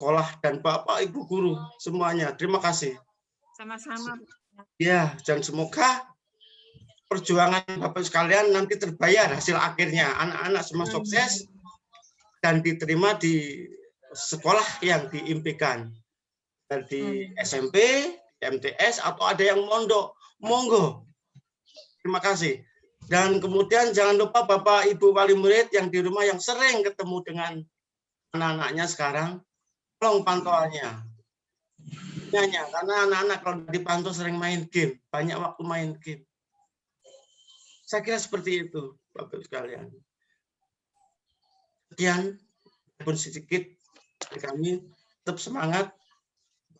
sekolah dan Bapak Ibu guru semuanya. Terima kasih. Sama-sama. Ya, dan semoga perjuangan Bapak sekalian nanti terbayar hasil akhirnya. Anak-anak semua sukses dan diterima di sekolah yang diimpikan. Dan di SMP, MTS, atau ada yang mondok, monggo. Terima kasih. Dan kemudian jangan lupa Bapak Ibu wali murid yang di rumah yang sering ketemu dengan anak-anaknya sekarang, tolong pantauannya. Karena anak-anak kalau dipantau sering main game, banyak waktu main game. Saya kira seperti itu, Bapak Ibu sekalian. Sekian pun sedikit dari kami, tetap semangat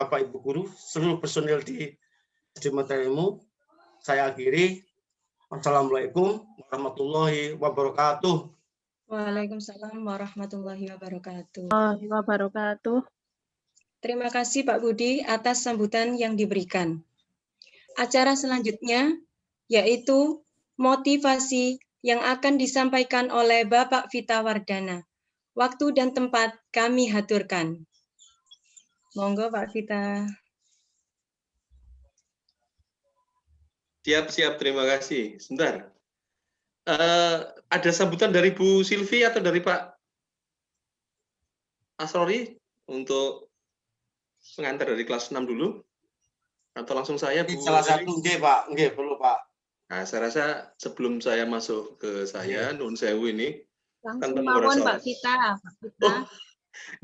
Bapak Ibu guru, seluruh personil di SD Mata Ilmu. Saya akhiri. Wassalamualaikum warahmatullahi wabarakatuh. Waalaikumsalam warahmatullahi wabarakatuh. Wabarakatuh. Terima kasih Pak Budi atas sambutan yang diberikan. Acara selanjutnya yaitu motivasi yang akan disampaikan oleh Bapak Vita Wardana. Waktu dan tempat kami haturkan. Monggo Pak Vita. Siap, terima kasih. Sebentar. Ada sambutan dari Bu Silvi atau dari Pak Asrori untuk pengantar dari kelas 6 dulu? Atau langsung saya, Bu? Salah satu, nggih Pak, nggih perlu Pak. Nah, saya rasa sebelum saya masuk ke saya, Nun Sewu ini, Langsung mawon Pak Vita. Oh,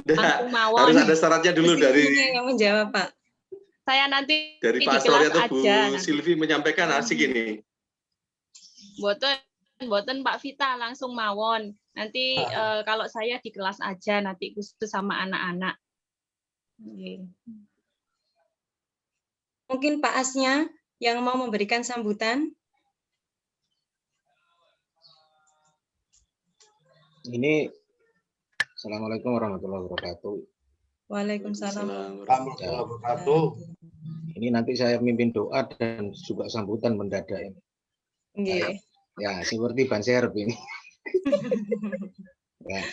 Langsung mawon. harus ada syaratnya dulu dari yang menjawab Pak. Saya nanti dari di Pak Asrori kelas atau Bu aja. Silvi menyampaikan asik ini. Boten Pak Vita langsung mawon. Nanti kalau saya di kelas aja nanti khusus sama anak-anak. Mungkin Pak Asnya yang mau memberikan sambutan. Ini Assalamualaikum warahmatullahi wabarakatuh. Waalaikumsalam warahmatullahi wabarakatuh. Ini nanti saya mimpin doa dan juga sambutan mendadak ini. Ya, seperti ban serep ini. Ya.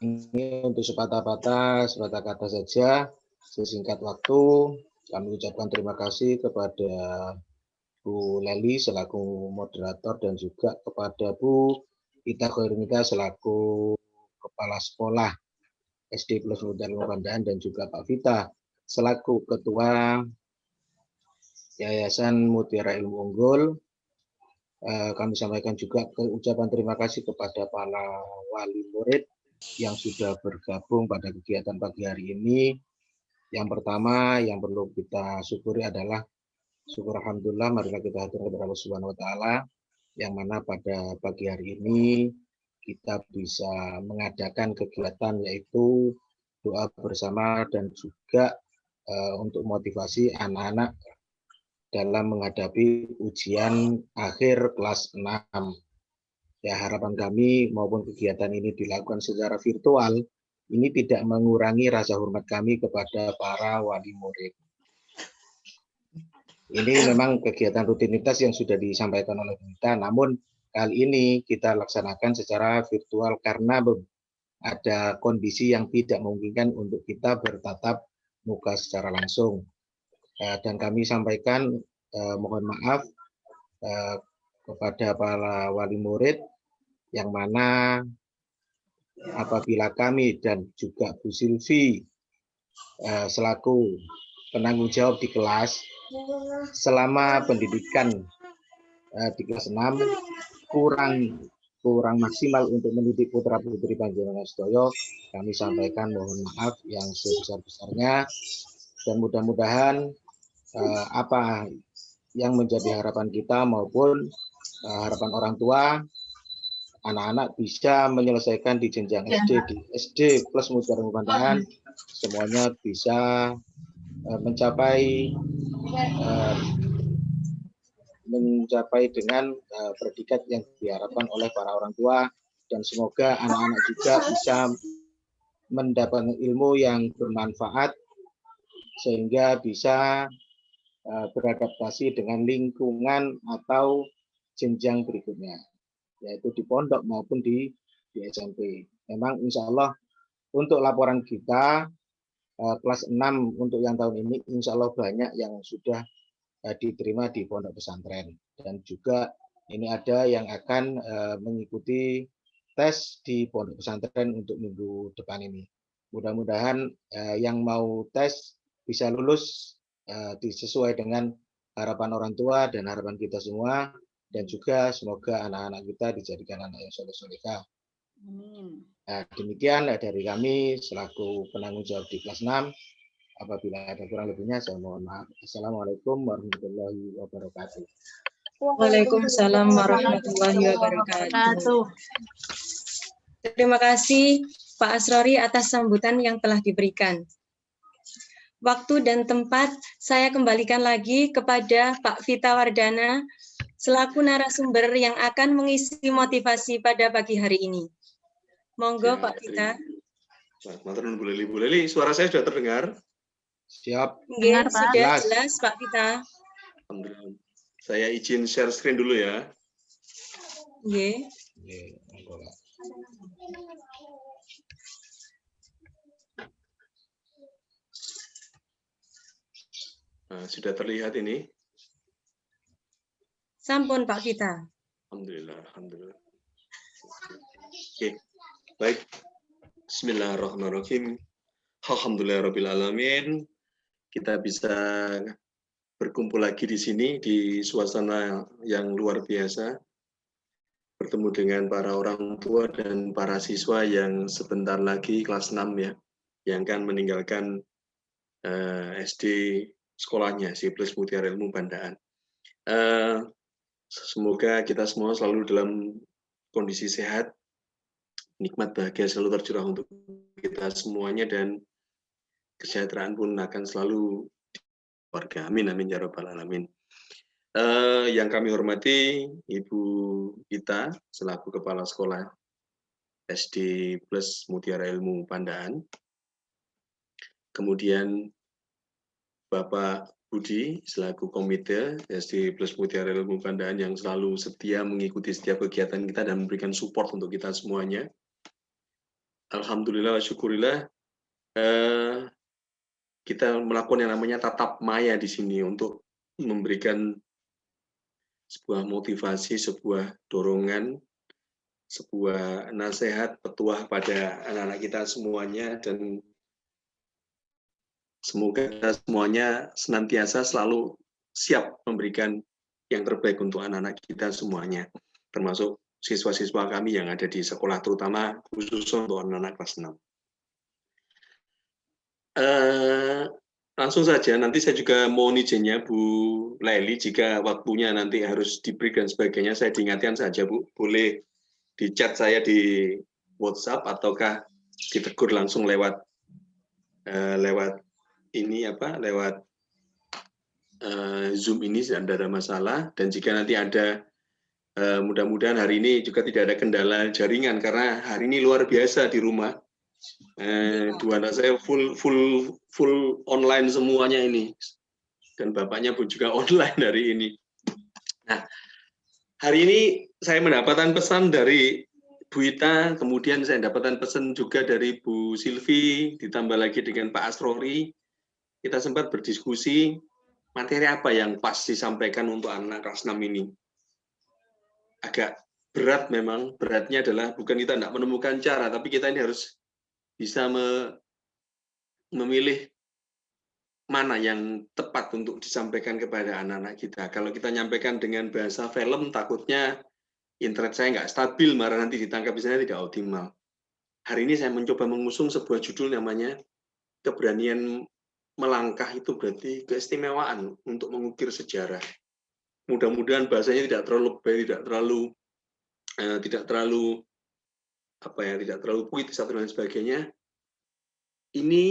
Ini untuk sepatah kata saja, sesingkat waktu kami ucapkan terima kasih kepada Bu Leli selaku moderator dan juga kepada Bu Ita Khairunika selaku Kepala Sekolah SD Plus Muda Pandaan dan juga Pak Vita selaku Ketua Yayasan Mutiara Ilmu Unggul. Kami sampaikan juga ucapan terima kasih kepada para wali murid yang sudah bergabung pada kegiatan pagi hari ini. Yang pertama yang perlu kita syukuri adalah syukur alhamdulillah, marilah kita hatur kepada Allah Subhanahu wa taala yang mana pada pagi hari ini kita bisa mengadakan kegiatan yaitu doa bersama dan juga untuk motivasi anak-anak dalam menghadapi ujian akhir kelas 6. Ya, harapan kami maupun kegiatan ini dilakukan secara virtual, ini tidak mengurangi rasa hormat kami kepada para wali murid. Ini memang kegiatan rutinitas yang sudah disampaikan oleh kita, namun kali ini kita laksanakan secara virtual karena ada kondisi yang tidak memungkinkan untuk kita bertatap muka secara langsung. Dan kami sampaikan mohon maaf kepada para wali murid yang mana apabila kami dan juga Bu Silvi selaku penanggung jawab di kelas selama pendidikan di kelas 6 kurang maksimal untuk mendidik putra-putri panjenengan sedaya, kami sampaikan mohon maaf yang sebesar-besarnya dan mudah-mudahan apa yang menjadi harapan kita maupun harapan orang tua, anak-anak bisa menyelesaikan di jenjang SD, di SD plus Mutiara Ilmu Pandaan, semuanya bisa mencapai dengan predikat yang diharapkan oleh para orang tua, dan semoga anak-anak juga bisa mendapatkan ilmu yang bermanfaat sehingga bisa beradaptasi dengan lingkungan atau jenjang berikutnya, yaitu di pondok maupun di SMP. Memang insya Allah untuk laporan kita kelas 6 untuk yang tahun ini insya Allah banyak yang sudah diterima di pondok pesantren, dan juga ini ada yang akan mengikuti tes di pondok pesantren untuk minggu depan ini. Mudah-mudahan yang mau tes bisa lulus sesuai dengan harapan orang tua dan harapan kita semua, dan juga semoga anak-anak kita dijadikan anak yang soleh-solehah. Nah, demikian dari kami selaku penanggung jawab di kelas 6. Apabila ada kurang lebihnya saya mohon maaf. Assalamualaikum warahmatullahi wabarakatuh. Waalaikumsalam warahmatullahi wabarakatuh. Terima kasih Pak Asrori atas sambutan yang telah diberikan. Waktu dan tempat saya kembalikan lagi kepada Pak Vita Wardana selaku narasumber yang akan mengisi motivasi pada pagi hari ini. Monggo Pak Vita. Bu Leli, suara saya sudah terdengar? Siap. Dengar, sudah jelas Pak Vita. Alhamdulillah. Saya izin share screen dulu ya. Nggih. Nah, sudah terlihat ini? Sampun Pak Vita. Alhamdulillah, alhamdulillah. Oke, baik. Bismillahirrahmanirrahim. Alhamdulillahirabbil alamin. Kita bisa berkumpul lagi di sini di suasana yang luar biasa, bertemu dengan para orang tua dan para siswa yang sebentar lagi kelas 6 ya, yang akan meninggalkan SD sekolahnya Si Plus Mutiara Ilmu Pandaan. Semoga kita semua selalu dalam kondisi sehat, nikmat bahagia selalu tercurah untuk kita semuanya, dan kesejahteraan pun akan selalu warga. Amin, amin, ya rabbal alamin. Yang kami hormati Ibu Ita selaku Kepala Sekolah SD Plus Mutiara Ilmu Pandaan. Kemudian Bapak Budi selaku Komite SD Plus Mutiara Ilmu Pandaan yang selalu setia mengikuti setiap kegiatan kita dan memberikan support untuk kita semuanya. Alhamdulillah, syukurillah. Kita melakukan yang namanya tatap maya di sini untuk memberikan sebuah motivasi, sebuah dorongan, sebuah nasihat, petuah pada anak-anak kita semuanya, dan semoga kita semuanya senantiasa selalu siap memberikan yang terbaik untuk anak-anak kita semuanya, termasuk siswa-siswa kami yang ada di sekolah, terutama khusus untuk anak-anak kelas 6. Langsung saja, nanti saya juga mohon izinnya Bu Leli, jika waktunya nanti harus di-break dan sebagainya, saya diingatkan saja Bu, boleh di chat saya di WhatsApp ataukah ditegur langsung lewat ini lewat Zoom ini, tidak ada masalah. Dan jika nanti ada mudah-mudahan hari ini juga tidak ada kendala jaringan, karena hari ini luar biasa di rumah. Dua anak saya full online semuanya ini, dan bapaknya pun juga online hari ini. Nah, hari ini saya mendapatkan pesan dari Bu Ita, kemudian saya mendapatkan pesan juga dari Bu Silvi, ditambah lagi dengan Pak Asrori. Kita sempat berdiskusi materi apa yang pas disampaikan untuk anak kelas 6 ini. Agak berat memang, beratnya adalah bukan kita tidak menemukan cara, tapi kita ini harus bisa memilih mana yang tepat untuk disampaikan kepada anak-anak kita. Kalau kita nyampaikan dengan bahasa film, takutnya internet saya nggak stabil, malah nanti ditangkap di sana tidak optimal. Hari ini saya mencoba mengusung sebuah judul namanya keberanian melangkah itu berarti keistimewaan untuk mengukir sejarah. Mudah-mudahan bahasanya tidak terlalu lebay, tidak terlalu puitis atau lain sebagainya. Ini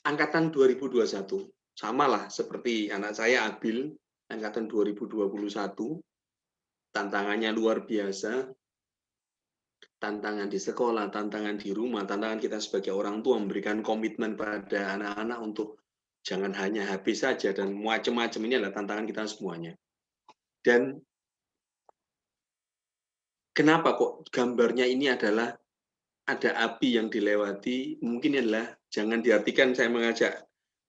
angkatan 2021, samalah seperti anak saya Abil, angkatan 2021, tantangannya luar biasa, tantangan di sekolah, tantangan di rumah, tantangan kita sebagai orang tua memberikan komitmen pada anak-anak untuk jangan hanya HP saja, dan macam-macam ini adalah tantangan kita semuanya. Dan kenapa kok gambarnya ini adalah ada api yang dilewati, mungkin adalah jangan diartikan saya mengajak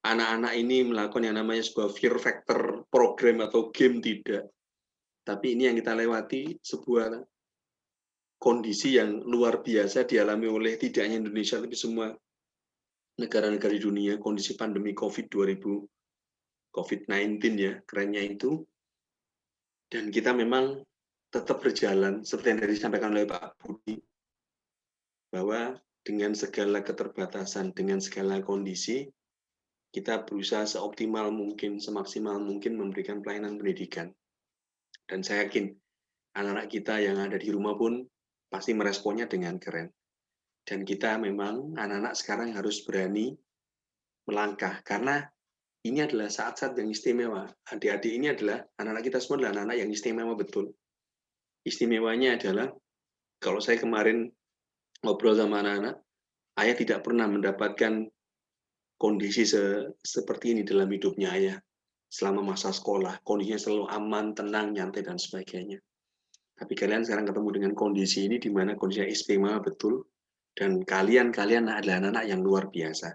anak-anak ini melakukan yang namanya sebuah fear factor program atau game, tidak. Tapi ini yang kita lewati sebuah kondisi yang luar biasa dialami oleh tidak hanya Indonesia, tapi semua negara-negara di dunia, kondisi pandemi COVID-19 ya, kerennya itu. Dan kita memang tetap berjalan, seperti yang tadi disampaikan oleh Pak Budi, bahwa dengan segala keterbatasan, dengan segala kondisi, kita berusaha seoptimal mungkin, semaksimal mungkin memberikan pelayanan pendidikan. Dan saya yakin anak-anak kita yang ada di rumah pun pasti meresponnya dengan keren. Dan kita memang anak-anak sekarang harus berani melangkah, karena ini adalah saat-saat yang istimewa. Adik-adik ini adalah, anak-anak kita semua adalah anak-anak yang istimewa betul. Istimewanya adalah, kalau saya kemarin ngobrol sama anak-anak, ayah tidak pernah mendapatkan kondisi seperti ini dalam hidupnya ayah. Selama masa sekolah, kondisinya selalu aman, tenang, nyantai, dan sebagainya. Tapi kalian sekarang ketemu dengan kondisi ini, di mana kondisinya istimewa betul, dan kalian adalah anak-anak yang luar biasa.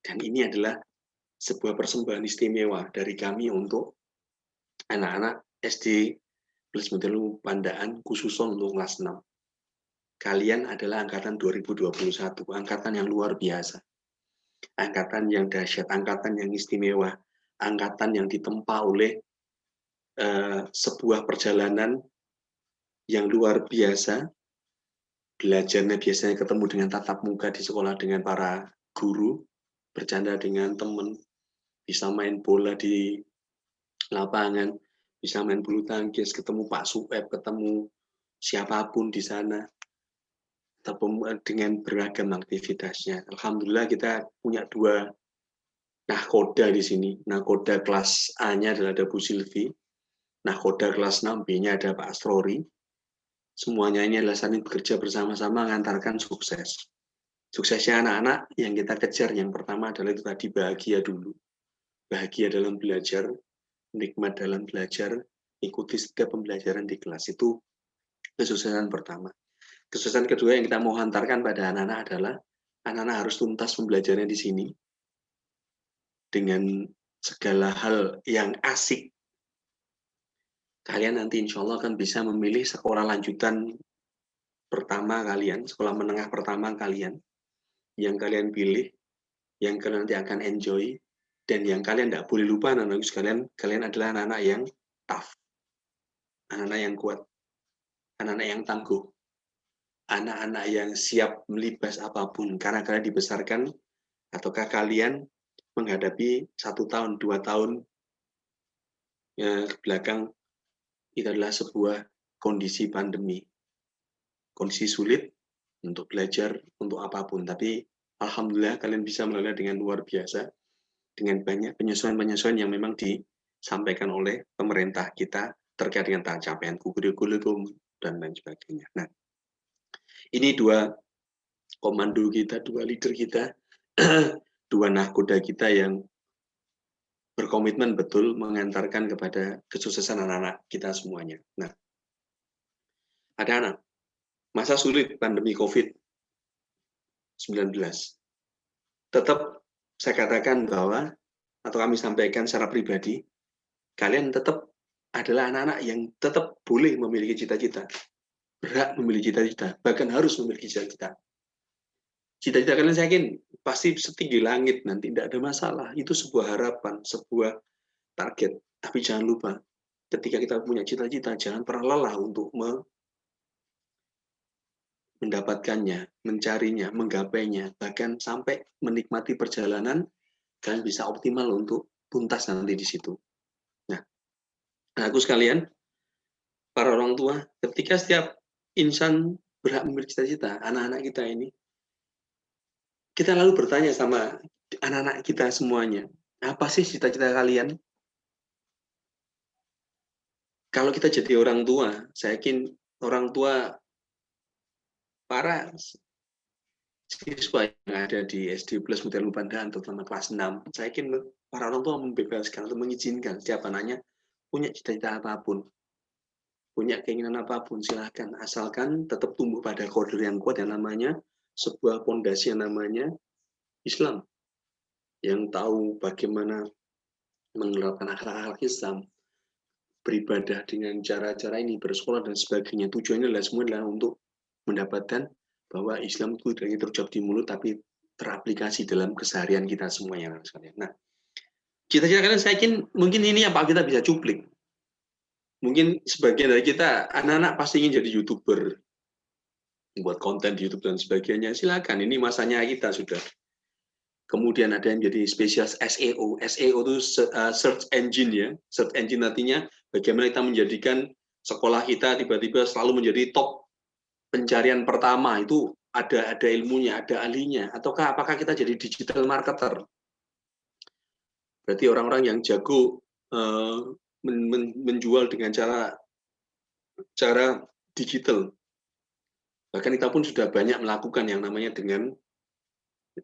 Dan ini adalah sebuah persembahan istimewa dari kami untuk anak-anak SD plus Mutiara Pandaan, khususnya untuk kelas 6. Kalian adalah angkatan 2021, angkatan yang luar biasa. Angkatan yang dahsyat, angkatan yang istimewa, angkatan yang ditempa oleh sebuah perjalanan yang luar biasa. Belajarnya biasanya ketemu dengan tatap muka di sekolah dengan para guru, bercanda dengan teman, bisa main bola di lapangan, bisa main bulu tangkis, ketemu Pak Supep, ketemu siapapun di sana, dengan beragam aktivitasnya. Alhamdulillah kita punya 2 nahkoda di sini. Nahkoda kelas A-nya adalah ada Bu Silvi, nahkoda kelas 6B-nya ada Pak Asrori. Semuanya ini adalah saling bekerja bersama-sama mengantarkan sukses. Suksesnya anak-anak yang kita kejar yang pertama adalah itu tadi, bahagia dulu. Bahagia dalam belajar, nikmat dalam belajar, ikuti setiap pembelajaran di kelas. Itu kesuksesan pertama. Kesuksesan kedua yang kita mau hantarkan pada anak-anak adalah anak-anak harus tuntas pembelajarannya di sini dengan segala hal yang asik. Kalian nanti insya Allah akan bisa memilih sekolah lanjutan pertama kalian, sekolah menengah pertama kalian, yang kalian pilih, yang kalian nanti akan enjoy, dan yang kalian tidak boleh lupa anak-anak sekalian, kalian adalah anak-anak yang tough, anak-anak yang kuat, anak-anak yang tangguh, anak-anak yang siap melibas apapun, karena kalian dibesarkan, ataukah kalian menghadapi 1 tahun, 2 tahun ke belakang, itu adalah sebuah kondisi pandemi. Kondisi sulit untuk belajar, untuk apapun. Tapi alhamdulillah kalian bisa melalui dengan luar biasa, dengan banyak penyesuaian-penyesuaian yang memang disampaikan oleh pemerintah kita terkait dengan capaian kurikulum dan lain sebagainya. Nah, ini 2 komando kita, 2 leader kita, 2 nahkoda kita yang berkomitmen betul mengantarkan kepada kesuksesan anak-anak kita semuanya. Nah, ada anak, masa sulit pandemi COVID-19. Tetap saya katakan bahwa, atau kami sampaikan secara pribadi, kalian tetap adalah anak-anak yang tetap boleh memiliki cita-cita, berhak memiliki cita-cita, bahkan harus memiliki cita-cita. Cita-cita kalian saya yakin pasti setinggi langit nanti, tidak ada masalah. Itu sebuah harapan, sebuah target. Tapi jangan lupa, ketika kita punya cita-cita, jangan pernah lelah untuk mendapatkannya, mencarinya, menggapainya, bahkan sampai menikmati perjalanan, kalian bisa optimal untuk tuntas nanti di situ. Nah, anakku sekalian, para orang tua, ketika setiap insan berhak memiliki cita-cita, anak-anak kita ini, kita lalu bertanya sama anak-anak kita semuanya, apa sih cita-cita kalian? Kalau kita jadi orang tua, saya yakin orang tua para siswa yang ada di SD plus Mutiara Pandaan, terutama kelas 6, saya yakin para orang tua membebaskan atau mengizinkan setiap anaknya punya cita-cita apapun, punya keinginan apapun, silahkan, asalkan tetap tumbuh pada koridor yang kuat yang namanya sebuah pondasi yang namanya Islam, yang tahu bagaimana menerapkan akhlak-akhlak Islam, beribadah dengan cara-cara ini, bersekolah dan sebagainya. Tujuannya adalah semua adalah untuk mendapatkan bahwa Islam itu tidak hanya terucap di mulut, tapi teraplikasi dalam keseharian kita semuanya. Nah, cita-cita kalian saya yakin mungkin ini yang Pak kita bisa cuplik. Mungkin sebagian dari kita, anak-anak pasti ingin jadi YouTuber, buat konten di YouTube dan sebagainya. Silakan, ini masanya kita sudah. Kemudian ada yang jadi spesialis SEO. SEO itu search engine ya. Search engine artinya bagaimana kita menjadikan sekolah kita tiba-tiba selalu menjadi top pencarian pertama. Itu ada ilmunya, ada ahlinya. Ataukah apakah kita jadi digital marketer? Berarti orang-orang yang jago menjual dengan cara digital. Bahkan kita pun sudah banyak melakukan yang namanya dengan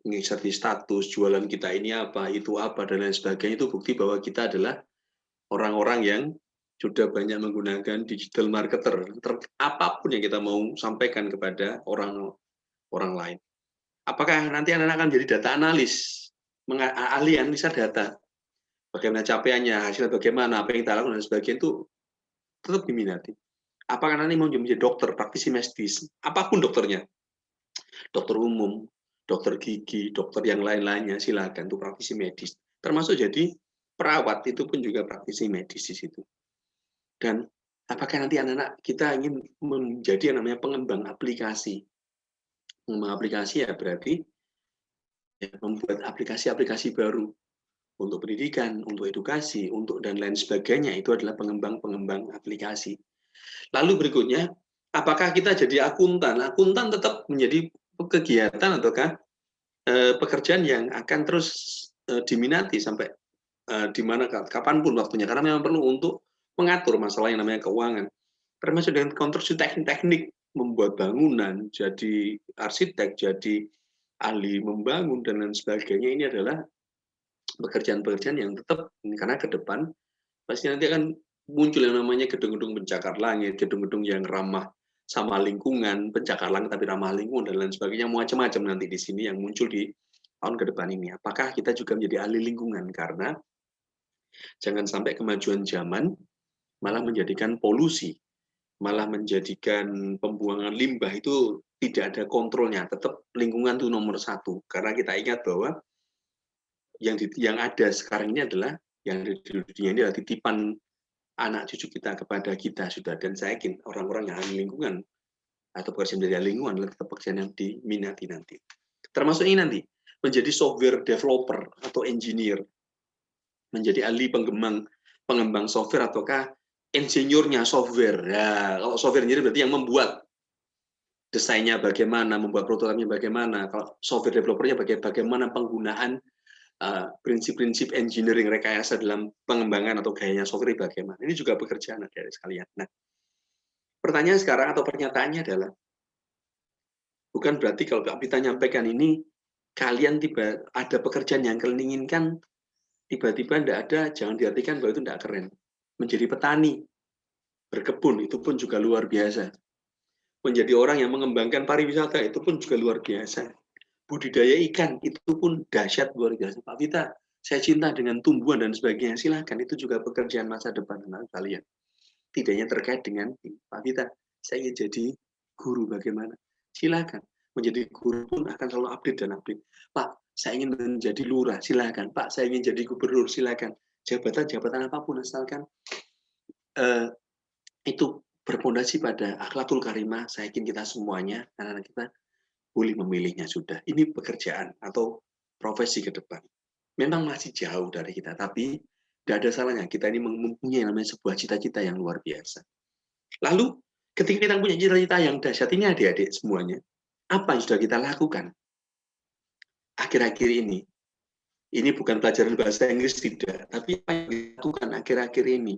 menginserti status, jualan kita ini apa, itu apa, dan lain sebagainya. Itu bukti bahwa kita adalah orang-orang yang sudah banyak menggunakan digital marketer. Apapun yang kita mau sampaikan kepada orang lain. Apakah nanti anak-anak akan jadi data analis, ahli analisa data, bagaimana capaiannya, hasilnya bagaimana, apa yang kita lakukan, dan sebagainya, itu tetap diminati. Apakah nanti mau menjadi dokter, praktisi medis, apapun dokternya, dokter umum, dokter gigi, dokter yang lain-lainnya, silakan, itu praktisi medis. Termasuk jadi perawat, itu pun juga praktisi medis di situ. Dan apakah nanti anak-anak kita ingin menjadi yang namanya pengembang aplikasi? Pengembang aplikasi ya berarti ya, membuat aplikasi-aplikasi baru untuk pendidikan, untuk edukasi, untuk dan lain sebagainya. Itu adalah pengembang-pengembang aplikasi. Lalu berikutnya, apakah kita jadi akuntan? Akuntan tetap menjadi kegiatan ataukah pekerjaan yang akan terus diminati sampai di mana kapanpun waktunya, karena memang perlu untuk mengatur masalah yang namanya keuangan, termasuk dengan konstruksi teknik membuat bangunan, jadi arsitek, jadi ahli membangun dan lain sebagainya. Ini adalah pekerjaan-pekerjaan yang tetap, karena ke depan pasti nanti akan muncul yang namanya gedung-gedung pencakar langit, gedung-gedung yang ramah sama lingkungan, pencakar langit tapi ramah lingkungan dan lain sebagainya, macam-macam nanti di sini yang muncul di tahun ke depan ini. Apakah kita juga menjadi ahli lingkungan? Karena jangan sampai kemajuan zaman malah menjadikan polusi, malah menjadikan pembuangan limbah itu tidak ada kontrolnya. Tetap lingkungan itu nomor satu. Karena kita ingat bahwa yang ada sekarang ini adalah yang di dunia ini adalah titipan anak cucu kita kepada kita sudah. Dan saya yakin orang-orang yang ahli lingkungan atau pekerjaan dari lingkungan adalah tetap pekerjaan yang diminati nanti. Termasuk ini nanti menjadi software developer atau engineer, menjadi ahli pengembang software ataukah insinyurnya software. Ya, kalau software engineer berarti yang membuat desainnya bagaimana, membuat prototipenya bagaimana. Kalau software developernya bagaimana penggunaan prinsip-prinsip engineering rekayasa dalam pengembangan atau gayanya software bagaimana. Ini juga pekerjaan dari sekalian. Nah, pertanyaan sekarang atau pernyataannya adalah, bukan berarti kalau kita nyampaikan ini, kalian tiba ada pekerjaan yang kalian inginkan, tiba-tiba tidak ada, jangan diartikan bahwa itu tidak keren. Menjadi petani, berkebun, itu pun juga luar biasa. Menjadi orang yang mengembangkan pariwisata, itu pun juga luar biasa. Budidaya ikan, itu pun dahsyat luar biasa. Pak Vita, saya cinta dengan tumbuhan dan sebagainya. Silakan, itu juga pekerjaan masa depan kalian. Tidak hanya terkait dengan Pak Vita, saya ingin jadi guru bagaimana. Silakan, menjadi guru pun akan selalu update dan update. Pak, saya ingin menjadi lurah, silakan. Pak, saya ingin jadi gubernur, silakan. Jabatan apapun asalkan itu berpondasi pada akhlakul karimah. Saya yakin kita semuanya, anak-anak kita boleh memilihnya sudah. Ini pekerjaan atau profesi ke depan. Memang masih jauh dari kita, tapi tidak ada salahnya kita ini mempunyai namanya sebuah cita-cita yang luar biasa. Lalu ketika kita punya cita-cita yang dahsyat ini, adik-adik semuanya, apa yang sudah kita lakukan akhir-akhir ini? Ini bukan pelajaran bahasa Inggris, tidak, tapi apa yang dilakukan akhir-akhir ini?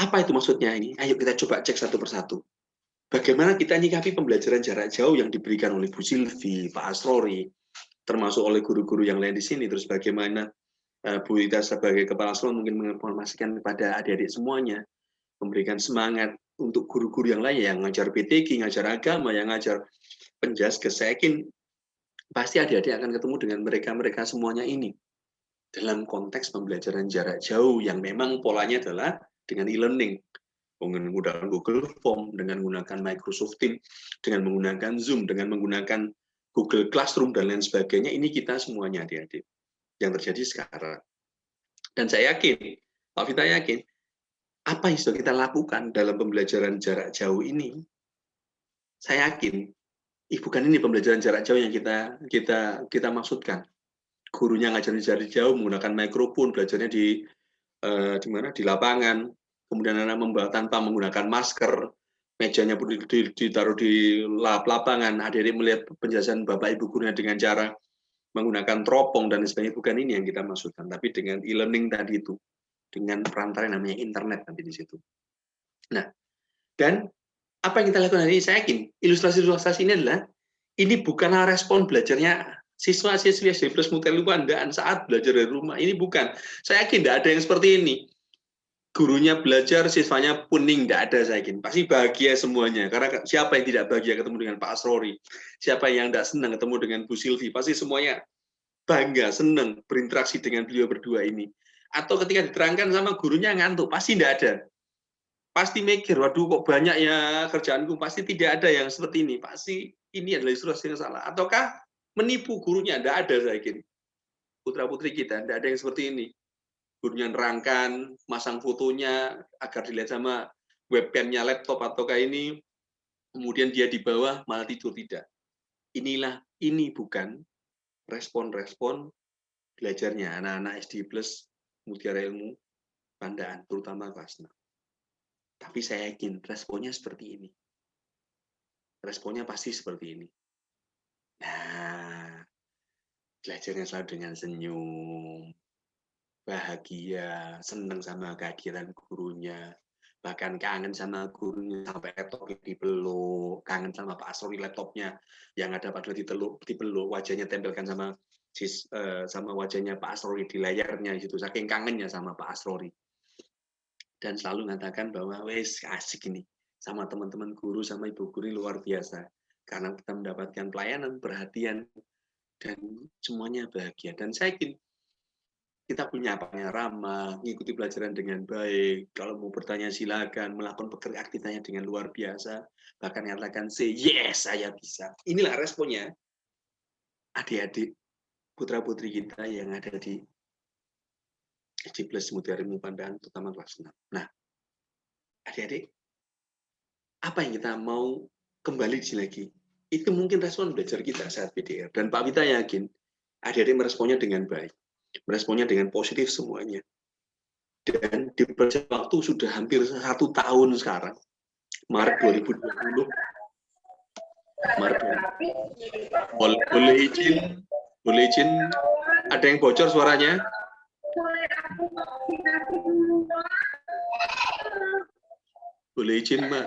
Apa itu maksudnya ini? Ayo kita coba cek satu persatu. Bagaimana kita nyikapi pembelajaran jarak jauh yang diberikan oleh Bu Silvi, Pak Asrori, termasuk oleh guru-guru yang lain di sini, terus bagaimana Bu Ita sebagai kepala sekolah mungkin menginformasikan kepada adik-adik semuanya, memberikan semangat untuk guru-guru yang lain yang ngajar PTG, ngajar agama, yang ngajar penjaskes. Saya yakin pasti adik-adik akan ketemu dengan mereka-mereka semuanya ini dalam konteks pembelajaran jarak jauh yang memang polanya adalah dengan e-learning, menggunakan Google Form, dengan menggunakan Microsoft Teams, dengan menggunakan Zoom, dengan menggunakan Google Classroom, dan lain sebagainya. Ini kita semuanya adik-adik yang terjadi sekarang. Dan saya yakin, Pak Vita yakin, apa yang sudah kita lakukan dalam pembelajaran jarak jauh ini, saya yakin, bukan ini pembelajaran jarak jauh yang kita maksudkan. Gurunya ngajarin jarak jauh menggunakan mikrofon, belajarnya di mana, di lapangan, kemudian anak membawa tanpa menggunakan masker, mejanya pun ditaruh di lapangan, adik-adik melihat penjelasan Bapak Ibu gurunya dengan cara menggunakan teropong dan sebagainya. Bukan ini yang kita maksudkan, tapi dengan e-learning tadi itu, dengan perantara namanya internet nanti di situ. Nah, dan apa yang kita lakukan hari ini, saya yakin ilustrasi-ilustrasi ini adalah, ini bukanlah respon belajarnya siswa-siswi SD plus Mutia Luandaan saat belajar dari rumah. Ini bukan. Saya yakin tidak ada yang seperti ini. Gurunya belajar, siswanya puning, tidak ada, saya yakin. Pasti bahagia semuanya. Karena siapa yang tidak bahagia ketemu dengan Pak Asrori? Siapa yang tidak senang ketemu dengan Bu Silvi? Pasti semuanya bangga, senang berinteraksi dengan beliau berdua ini. Atau ketika diterangkan sama gurunya ngantuk, pasti tidak ada. Pasti mikir, waduh kok banyak ya kerjaanku, pasti tidak ada yang seperti ini. Pasti ini adalah ilustrasi yang salah. Ataukah menipu gurunya? Tidak ada, saya yakin. Putra-putri kita, tidak ada yang seperti ini. Gurunya nerangkan, masang fotonya agar dilihat sama webcamnya laptop ataukah ini, kemudian dia di bawah malah tidur, tidak. Ini bukan respon-respon belajarnya anak-anak SD plus Mutiara Ilmu Pandaan, terutama kelas 6. Tapi saya yakin responnya seperti ini. Responnya pasti seperti ini. Nah, belajarnya selalu dengan senyum, bahagia, senang sama kehadiran gurunya, bahkan kangen sama gurunya sampai laptopnya dipeluk, kangen sama Pak Asrori laptopnya yang ada pada dipeluk, wajahnya tempelkan sama wajahnya Pak Asrori di layarnya gitu, saking kangennya sama Pak Asrori. Dan selalu mengatakan bahwa wes asik ini sama teman-teman guru sama ibu guru luar biasa karena kita mendapatkan pelayanan, perhatian, dan semuanya bahagia. Dan saya yakin kita punya apanya ramah, mengikuti pelajaran dengan baik. Kalau mau bertanya silakan, melakukan aktivitasnya dengan luar biasa, bahkan nyatakan say yes saya bisa. Inilah responnya adik-adik putra-putri kita yang ada di SD plus Mutiara Ilmu Pandaan, terutama kelas 6. Nah, adik-adik, apa yang kita mau kembali di sini lagi? Itu mungkin respon belajar kita saat PDR. Dan Pak Wita yakin, adik-adik meresponnya dengan baik. Meresponnya dengan positif semuanya. Dan di perjalanan waktu sudah hampir 1 tahun sekarang. Maret 2020. Boleh izin, ada yang bocor suaranya? Boleh izin, Mbak.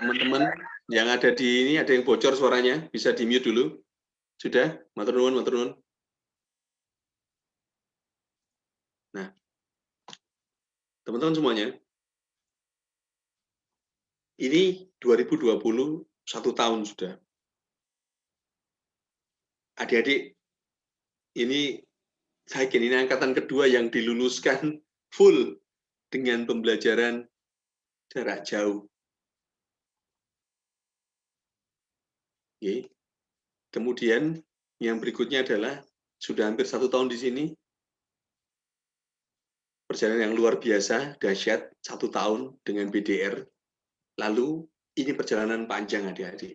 Teman-teman yang ada di ini, ada yang bocor suaranya, bisa di-mute dulu. Sudah? Matur nuwun. Nah, teman-teman semuanya, ini 2020, 1 tahun sudah. Adik-adik, ini saya yakin ini angkatan kedua yang diluluskan full dengan pembelajaran jarak jauh. Oke. Kemudian yang berikutnya adalah sudah hampir 1 tahun di sini, perjalanan yang luar biasa, dahsyat, 1 tahun dengan BDR. Lalu ini perjalanan panjang adik-adik.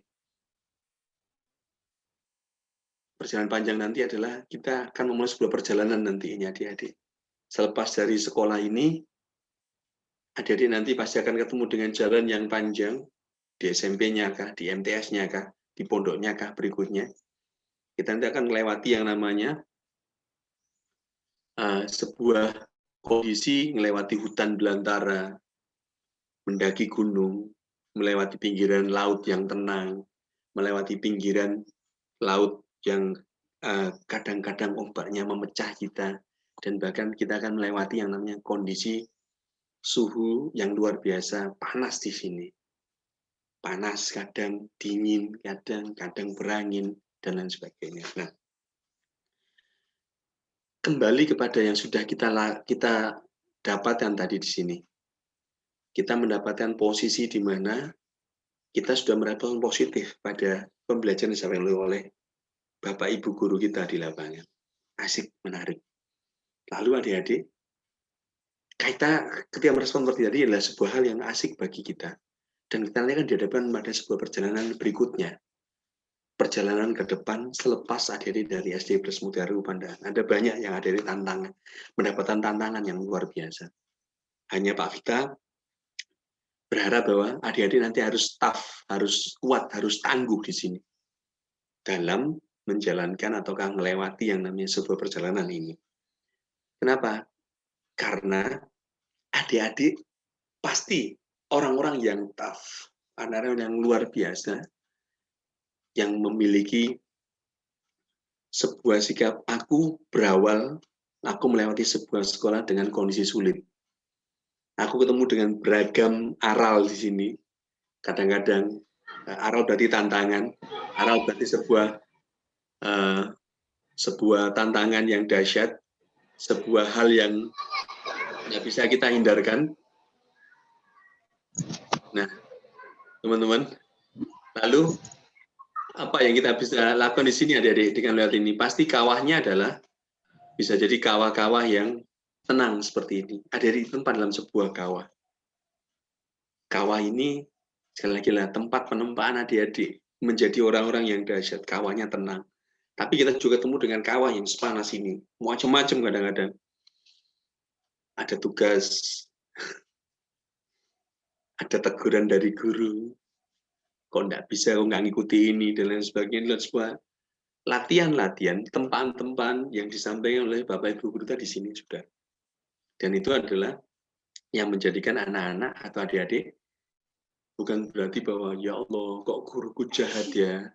Perjalanan panjang nanti adalah kita akan memulai sebuah perjalanan nanti ini adik-adik. Selepas dari sekolah ini, adik-adik nanti pasti akan ketemu dengan jalan yang panjang, di SMP-nya kah, di MTS-nya kah, di pondoknya kah berikutnya. Kita nanti akan melewati yang namanya sebuah kondisi melewati hutan belantara, mendaki gunung, melewati pinggiran laut yang tenang, melewati pinggiran laut yang kadang-kadang ombaknya memecah kita, dan bahkan kita akan melewati yang namanya kondisi suhu yang luar biasa panas di sini. panas, kadang dingin, kadang berangin, dan lain sebagainya. Nah, kembali kepada yang sudah kita dapatkan tadi di sini. Kita mendapatkan posisi di mana kita sudah merespon positif pada pembelajaran yang disampaikan oleh Bapak Ibu guru kita di lapangan. Asik, menarik. Lalu adik-adik, kita ketika merespon seperti tadi adalah sebuah hal yang asik bagi kita. Dan kita akan dihadapkan pada sebuah perjalanan berikutnya. Perjalanan ke depan selepas adik-adik dari SD Plus Mutiara Upandan. Ada banyak yang adik-adik tantangan, mendapatkan tantangan yang luar biasa. Hanya Pak Vita berharap bahwa adik-adik nanti harus tough, harus kuat, harus tangguh di sini dalam menjalankan ataukah melewati yang namanya sebuah perjalanan ini. Kenapa? Karena adik-adik pasti orang-orang yang tough, orang-orang yang luar biasa, yang memiliki sebuah sikap aku melewati sebuah sekolah dengan kondisi sulit. Aku ketemu dengan beragam aral di sini. Kadang-kadang aral berarti tantangan, aral berarti sebuah tantangan yang dahsyat, sebuah hal yang tidak bisa kita hindarkan. Nah, teman-teman, lalu apa yang kita bisa lakukan di sini adik-adik dengan melihat ini? Pasti kawahnya adalah bisa jadi kawah-kawah yang tenang seperti ini. Adik-adik tempat dalam sebuah kawah. Kawah ini sekali lagi lah tempat penempaan adik-adik menjadi orang-orang yang dahsyat. Kawahnya tenang. Tapi kita juga ketemu dengan kawah yang sepanas ini. Macam-macam kadang-kadang. Ada tugas, ada teguran dari guru. Kok nggak bisa, kok nggak ngikuti ini, dan lain sebagainya. Dan sebuah latihan-latihan, tempaan-tempaan yang disampaikan oleh Bapak Ibu Guru di sini juga. Dan itu adalah yang menjadikan anak-anak atau adik-adik bukan berarti bahwa ya Allah kok guruku jahat ya,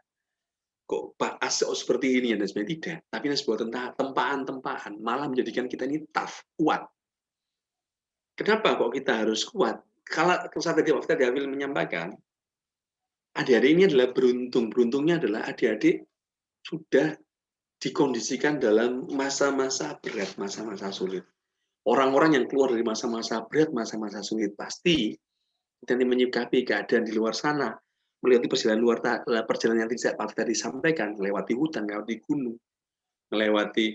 kok Pak As seperti ini ya, dan sebagainya. Tidak. Tapi ini sebuah tempaan-tempaan malah menjadikan kita ini tough, kuat. Kenapa kok kita harus kuat? Kalau saat tadi waktu Dawil menyampaikan, adik-adik ini adalah beruntung. Beruntungnya adalah adik-adik sudah dikondisikan dalam masa-masa berat, masa-masa sulit. Orang-orang yang keluar dari masa-masa berat, masa-masa sulit, pasti nanti menyikapi keadaan di luar sana, melewati perjalanan yang tidak tadi disampaikan, melewati hutan, melewati gunung, melewati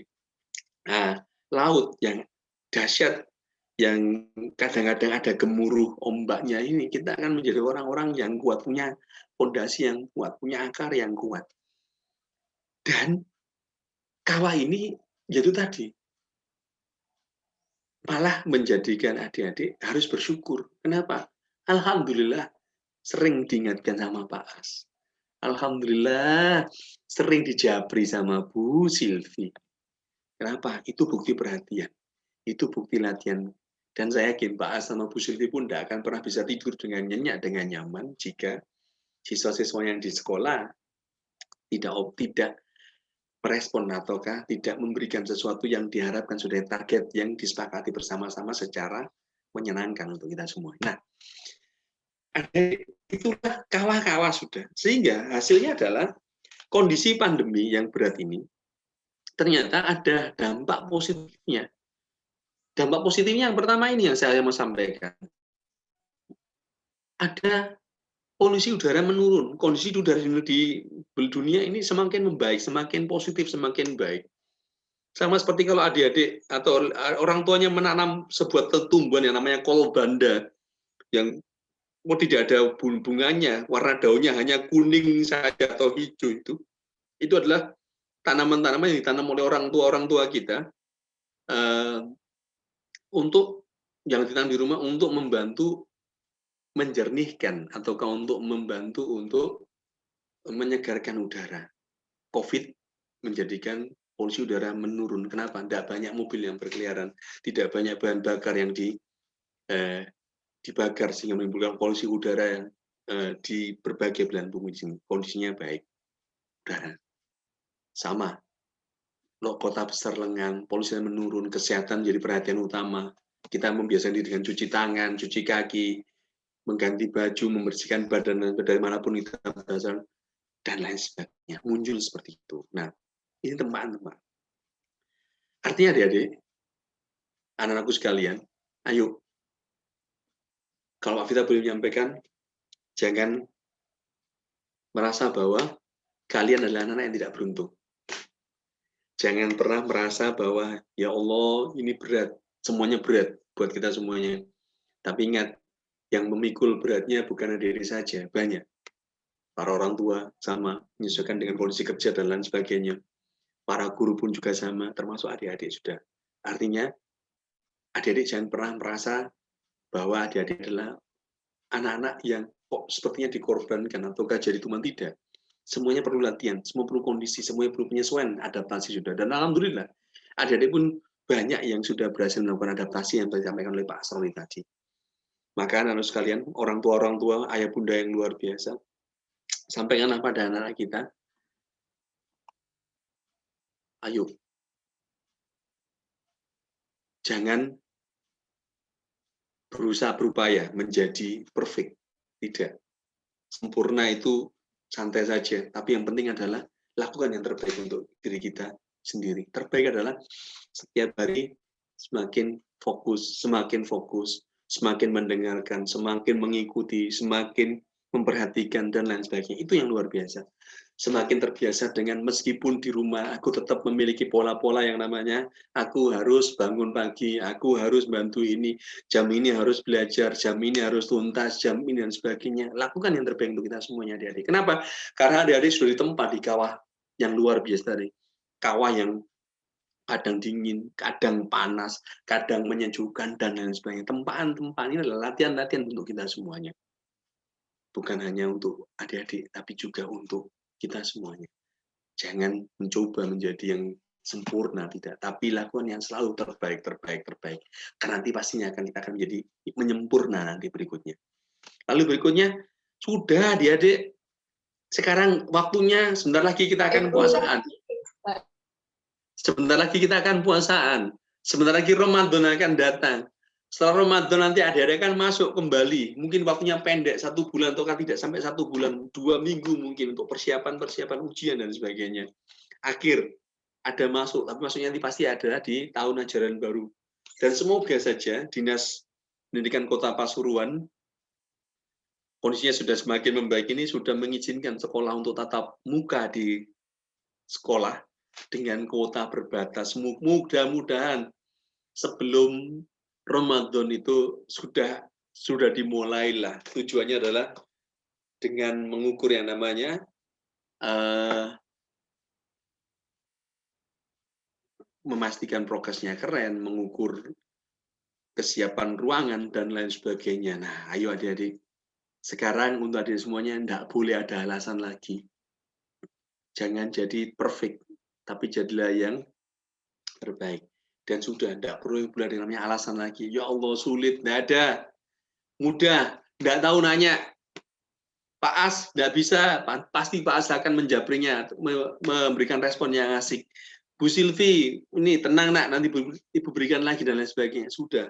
laut yang dahsyat, yang kadang-kadang ada gemuruh ombaknya ini, kita akan menjadi orang-orang yang kuat, punya fondasi yang kuat, punya akar yang kuat. Dan kawah ini, yaitu tadi, malah menjadikan adik-adik harus bersyukur. Kenapa? Alhamdulillah sering diingatkan sama Pak As. Alhamdulillah sering dijabri sama Bu Silvi. Kenapa? Itu bukti perhatian. Itu bukti latihan. Dan saya yakin Pak As sama Bu Silvi pun tidak akan pernah bisa tidur dengan nyenyak, dengan nyaman jika siswa-siswa yang di sekolah tidak merespon ataukah tidak memberikan sesuatu yang diharapkan sudah target yang disepakati bersama-sama secara menyenangkan untuk kita semua. Nah, itulah kawah-kawah sudah. Sehingga hasilnya adalah kondisi pandemi yang berat ini ternyata ada dampak positifnya. Dampak positifnya yang pertama ini yang saya mau sampaikan. Ada polusi udara menurun, kondisi udara di dunia ini semakin membaik, semakin positif, semakin baik. Sama seperti kalau adik-adik atau orang tuanya menanam sebuah tumbuhan yang namanya kolbanda, yang tidak ada bunganya, warna daunnya hanya kuning saja atau hijau itu adalah tanaman-tanaman yang ditanam oleh orang tua kita untuk yang ditanam di rumah untuk membantu menjernihkan ataukah untuk membantu untuk menyegarkan udara. COVID menjadikan polusi udara menurun. Kenapa? Tidak banyak mobil yang berkeliaran, tidak banyak bahan bakar yang dibakar sehingga menimbulkan polusi udara di berbagai belahan bumi ini. Kondisinya baik. Udara. Sama. Kota besar lengang, polusi menurun, kesehatan jadi perhatian utama. Kita membiasakan diri dengan cuci tangan, cuci kaki, mengganti baju, membersihkan badan dari manapun kita berasal, dan lain sebagainya. Muncul seperti itu. Nah, ini tempaan-tempaan. Artinya adik-adik, anak-anakku sekalian, ayo, kalau Pak Vita boleh menyampaikan, jangan merasa bahwa kalian adalah anak-anak yang tidak beruntung. Jangan pernah merasa bahwa, ya Allah, ini berat, semuanya berat buat kita semuanya. Tapi ingat, yang memikul beratnya bukan adik-adik saja, banyak. Para orang tua sama, menyesuaikan dengan kondisi kerja dan lain sebagainya. Para guru pun juga sama, termasuk adik-adik sudah. Artinya, adik-adik jangan pernah merasa bahwa adik-adik adalah anak-anak yang kok sepertinya dikorbankan ataukah jadi tuman, tidak. Semuanya perlu latihan, semua perlu kondisi, semuanya perlu penyesuaian, adaptasi sudah. Dan alhamdulillah, adik-adik pun banyak yang sudah berhasil melakukan adaptasi yang disampaikan oleh Pak Asroli tadi. Maka anak-anak sekalian, orang tua, ayah bunda yang luar biasa, sampaikanlah pada anak-anak kita, ayo, jangan berusaha berupaya menjadi perfect. Tidak. Sempurna itu santai saja. Tapi yang penting adalah lakukan yang terbaik untuk diri kita sendiri. Terbaik adalah setiap hari semakin fokus, semakin mendengarkan, semakin mengikuti, semakin memperhatikan, dan lain sebagainya. Itu yang luar biasa. Semakin terbiasa dengan meskipun di rumah aku tetap memiliki pola-pola yang namanya aku harus bangun pagi, aku harus bantu ini, jam ini harus belajar, jam ini harus tuntas, jam ini dan sebagainya. Lakukan yang terbaik untuk kita semuanya, adik-adik. Kenapa? Karena adik-adik sudah ditempa di kawah yang luar biasa tadi. Kawah yang kadang dingin, kadang panas, kadang menyejukkan, dan lain sebagainya. Tempaan-tempaan ini adalah latihan-latihan untuk kita semuanya. Bukan hanya untuk adik-adik, tapi juga untuk kita semuanya. Jangan mencoba menjadi yang sempurna, tidak. Tapi lakukan yang selalu terbaik. Karena nanti pastinya kita akan menjadi menyempurna nanti berikutnya. Lalu berikutnya, sudah adik-adik, sekarang waktunya, sebentar lagi kita akan puasaan. Sebentar lagi kita akan puasaan. Sebentar lagi Ramadan akan datang. Setelah Ramadan nanti adik-adik akan masuk kembali. Mungkin waktunya pendek, 1 bulan atau tidak sampai 1 bulan, 2 minggu mungkin untuk persiapan ujian dan sebagainya. Akhir ada masuk, tapi masuknya nanti pasti ada di tahun ajaran baru. Dan semoga saja Dinas Pendidikan Kota Pasuruan kondisinya sudah semakin membaik ini, sudah mengizinkan sekolah untuk tatap muka di sekolah dengan kuota berbatas. Mudah-mudahan sebelum Ramadan itu sudah dimulailah. Tujuannya adalah dengan mengukur yang namanya memastikan prokesnya keren, mengukur kesiapan ruangan dan lain sebagainya. Nah, ayo adik-adik, sekarang untuk adik semuanya tidak boleh ada alasan lagi. Jangan jadi perfect, tapi jadilah yang terbaik. Dan sudah tidak perlu yang namanya alasan lagi. Ya Allah sulit, tidak ada. Mudah, tidak tahu nanya. Pak As tidak bisa, pasti Pak As akan menjabrinya, memberikan respon yang asik. Bu Silvi, ini tenang nak, nanti Ibu berikan lagi dan lain sebagainya. Sudah.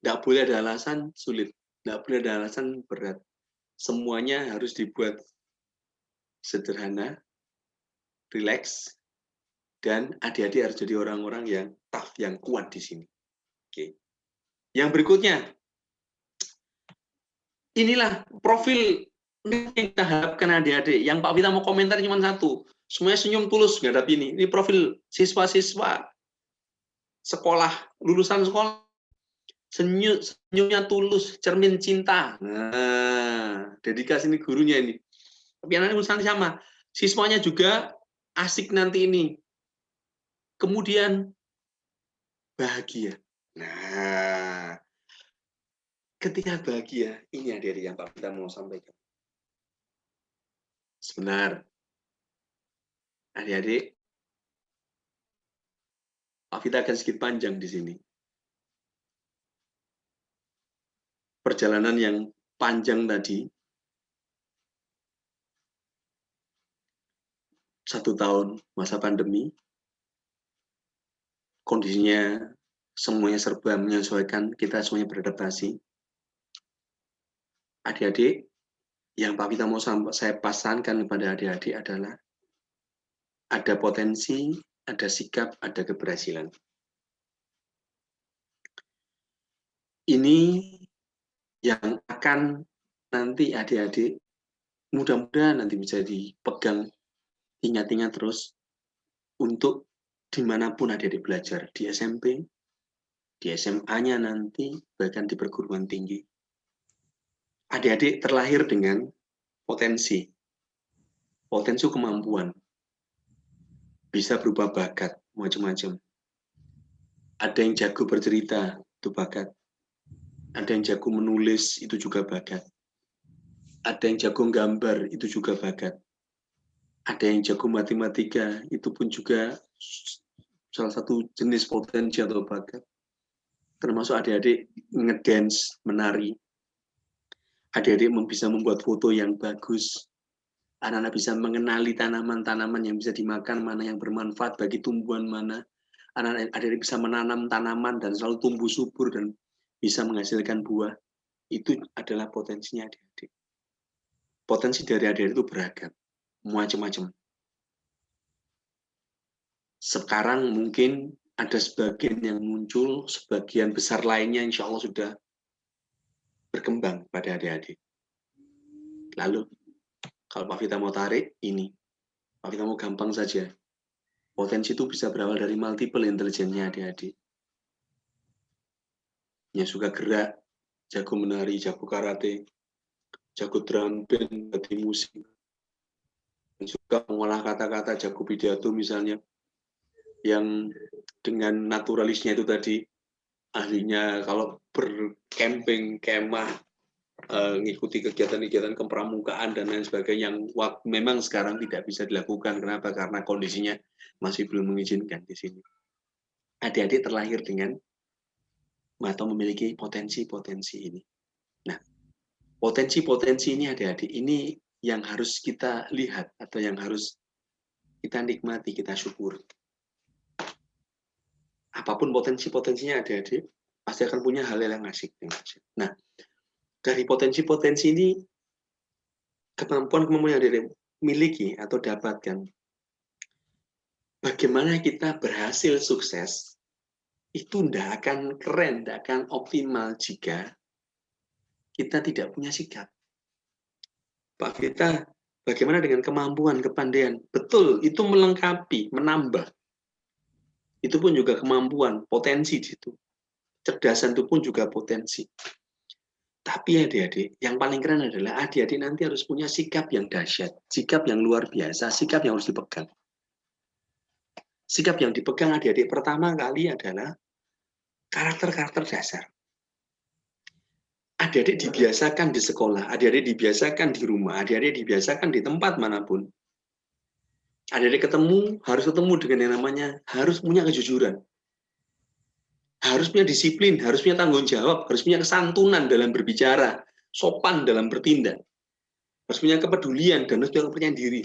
Tidak boleh ada alasan sulit, tidak boleh ada alasan berat. Semuanya harus dibuat sederhana, rileks, dan adik-adik harus jadi orang-orang yang tough, yang kuat di sini. Oke. Yang berikutnya, inilah profil yang kita harapkan adik-adik. Yang Pak Vita mau komentar cuma satu. Semuanya senyum tulus menghadapi ini. Ini profil siswa-siswa sekolah, lulusan sekolah. Senyumnya tulus, cermin cinta. Nah, dedikasi ini gurunya ini. Tapi anak-anak sama. Siswanya juga asik nanti ini. Kemudian bahagia. Nah, ketika bahagia, ini adik-adik yang Pak Vita mau sampaikan. Sebentar. Adik-adik, Pak Vita akan sedikit panjang di sini. Perjalanan yang panjang tadi, 1 tahun masa pandemi, kondisinya semuanya serba menyesuaikan, kita semuanya beradaptasi. Adik-adik, yang Pak Vita mau saya pasankan kepada adik-adik adalah ada potensi, ada sikap, ada keberhasilan. Ini yang akan nanti adik-adik mudah-mudahan nanti bisa dipegang, ingat-ingat terus untuk dimanapun adik-adik belajar, di SMP, di SMA-nya nanti, bahkan di perguruan tinggi. Adik-adik terlahir dengan potensi kemampuan, bisa berupa bakat, macam-macam. Ada yang jago bercerita, itu bakat. Ada yang jago menulis, itu juga bakat. Ada yang jago gambar, itu juga bakat. Ada yang jago matematika, itu pun juga salah satu jenis potensi atau bakat. Termasuk adik-adik ngedance, menari. Adik-adik bisa membuat foto yang bagus. Anak-anak bisa mengenali tanaman-tanaman yang bisa dimakan, mana yang bermanfaat bagi tumbuhan mana. Adik-adik bisa menanam tanaman dan selalu tumbuh subur dan bisa menghasilkan buah. Itu adalah potensinya adik-adik. Potensi dari adik-adik itu beragam, macam-macam. Sekarang mungkin ada sebagian yang muncul, sebagian besar lainnya insya Allah sudah berkembang pada adik-adik. Lalu, kalau Pak Vita mau tarik, ini. Pak Vita mau gampang saja. Potensi itu bisa berawal dari multiple intelligence-nya adik-adik. Yang suka gerak, jago menari, jago karate, jago drum band, berarti musik. Yang suka mengolah kata-kata, jago pidato misalnya. Yang dengan naturalisnya itu tadi, ahlinya kalau bercamping, kemah, ngikuti kegiatan-kegiatan kepramukaan dan lain sebagainya yang memang sekarang tidak bisa dilakukan. Kenapa? Karena kondisinya masih belum mengizinkan di sini. Adik-adik terlahir dengan atau memiliki potensi-potensi ini. Nah, potensi-potensi ini adik-adik, ini yang harus kita lihat atau yang harus kita nikmati, kita syukuri. Apapun potensi-potensinya adik-adik, pasti akan punya hal yang asik. Nah, dari potensi-potensi ini, kemampuan-kemampuan yang adik-adik miliki atau dapatkan, bagaimana kita berhasil sukses, itu tidak akan keren, tidak akan optimal jika kita tidak punya sikap. Pak Vita, bagaimana dengan kemampuan, kepandaian? Betul, itu melengkapi, menambah. Itu pun juga kemampuan, potensi di situ. Cerdasan itu pun juga potensi. Tapi adik-adik, yang paling keren adalah adik-adik nanti harus punya sikap yang dahsyat, sikap yang luar biasa, sikap yang harus dipegang. Sikap yang dipegang adik-adik pertama kali adalah karakter-karakter dasar. Adik-adik dibiasakan di sekolah, adik-adik dibiasakan di rumah, adik-adik dibiasakan di tempat manapun. Adik-adik harus ketemu dengan yang namanya, harus punya kejujuran. Harus punya disiplin, harus punya tanggung jawab, harus punya kesantunan dalam berbicara, sopan dalam bertindak. Harus punya kepedulian dan harus punya kepercayaan diri.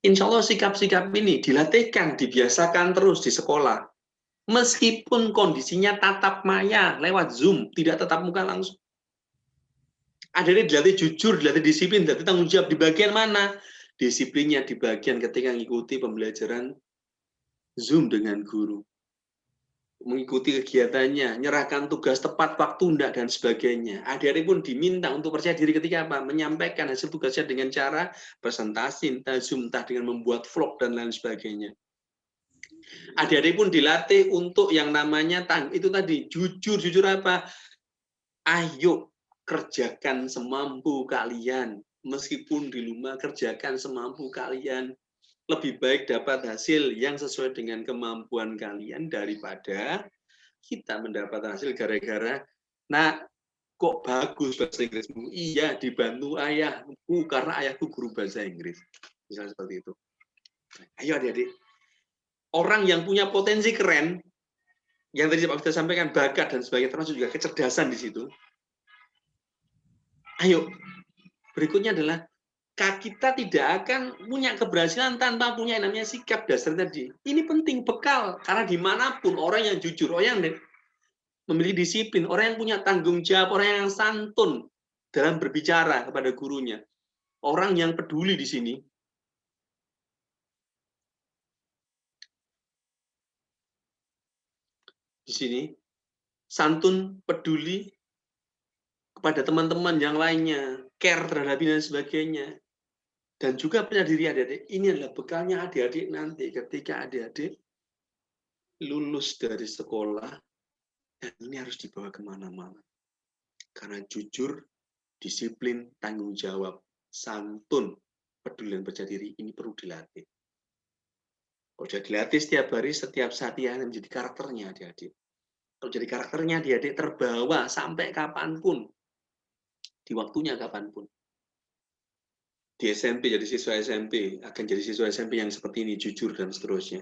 Insya Allah sikap-sikap ini dilatihkan, dibiasakan terus di sekolah. Meskipun kondisinya tatap maya, lewat Zoom, tidak tatap muka langsung. Adik-adik dilatih jujur, dilatih disiplin, dilatih tanggung jawab. Di bagian mana? Disiplinnya di bagian ketika mengikuti pembelajaran Zoom dengan guru. Mengikuti kegiatannya, nyerahkan tugas tepat waktu, dan sebagainya. Adik-adik pun diminta untuk percaya diri ketika apa? Menyampaikan hasil tugasnya dengan cara presentasi, entah Zoom, entah dengan membuat vlog, dan lain sebagainya. Adik-adik pun dilatih untuk yang namanya itu tadi, jujur apa? Ayo kerjakan semampu kalian. Meskipun di rumah, kerjakan semampu kalian. Lebih baik dapat hasil yang sesuai dengan kemampuan kalian daripada kita mendapat hasil gara-gara, nah kok bagus bahasa Inggrismu? Iya, dibantu ayahku karena ayahku guru bahasa Inggris. Misalnya seperti itu. Ayo adik-adik. Orang yang punya potensi keren, yang tadi Pak Vita sampaikan, bakat dan sebagainya, termasuk juga kecerdasan di situ. Ayo, berikutnya adalah kita tidak akan punya keberhasilan tanpa punya yang namanya sikap dasar tadi. Ini penting, bekal. Karena dimanapun orang yang jujur, orang yang memiliki disiplin, orang yang punya tanggung jawab, orang yang santun, dalam berbicara kepada gurunya. Orang yang peduli di sini, santun, peduli kepada teman-teman yang lainnya, care terhadap ini dan sebagainya. Dan juga punya diri adik-adik, ini adalah bekalnya adik-adik nanti ketika adik-adik lulus dari sekolah, dan ini harus dibawa kemana-mana. Karena jujur, disiplin, tanggung jawab, santun, peduli dan percaya diri, ini perlu dilatih. Kalau sudah dilatih setiap hari, setiap saat, ya menjadi karakternya adik-adik. Kalau jadi karakternya adik-adik terbawa sampai kapanpun, di waktunya kapanpun. Di SMP jadi siswa SMP, akan jadi siswa SMP yang seperti ini, jujur dan seterusnya.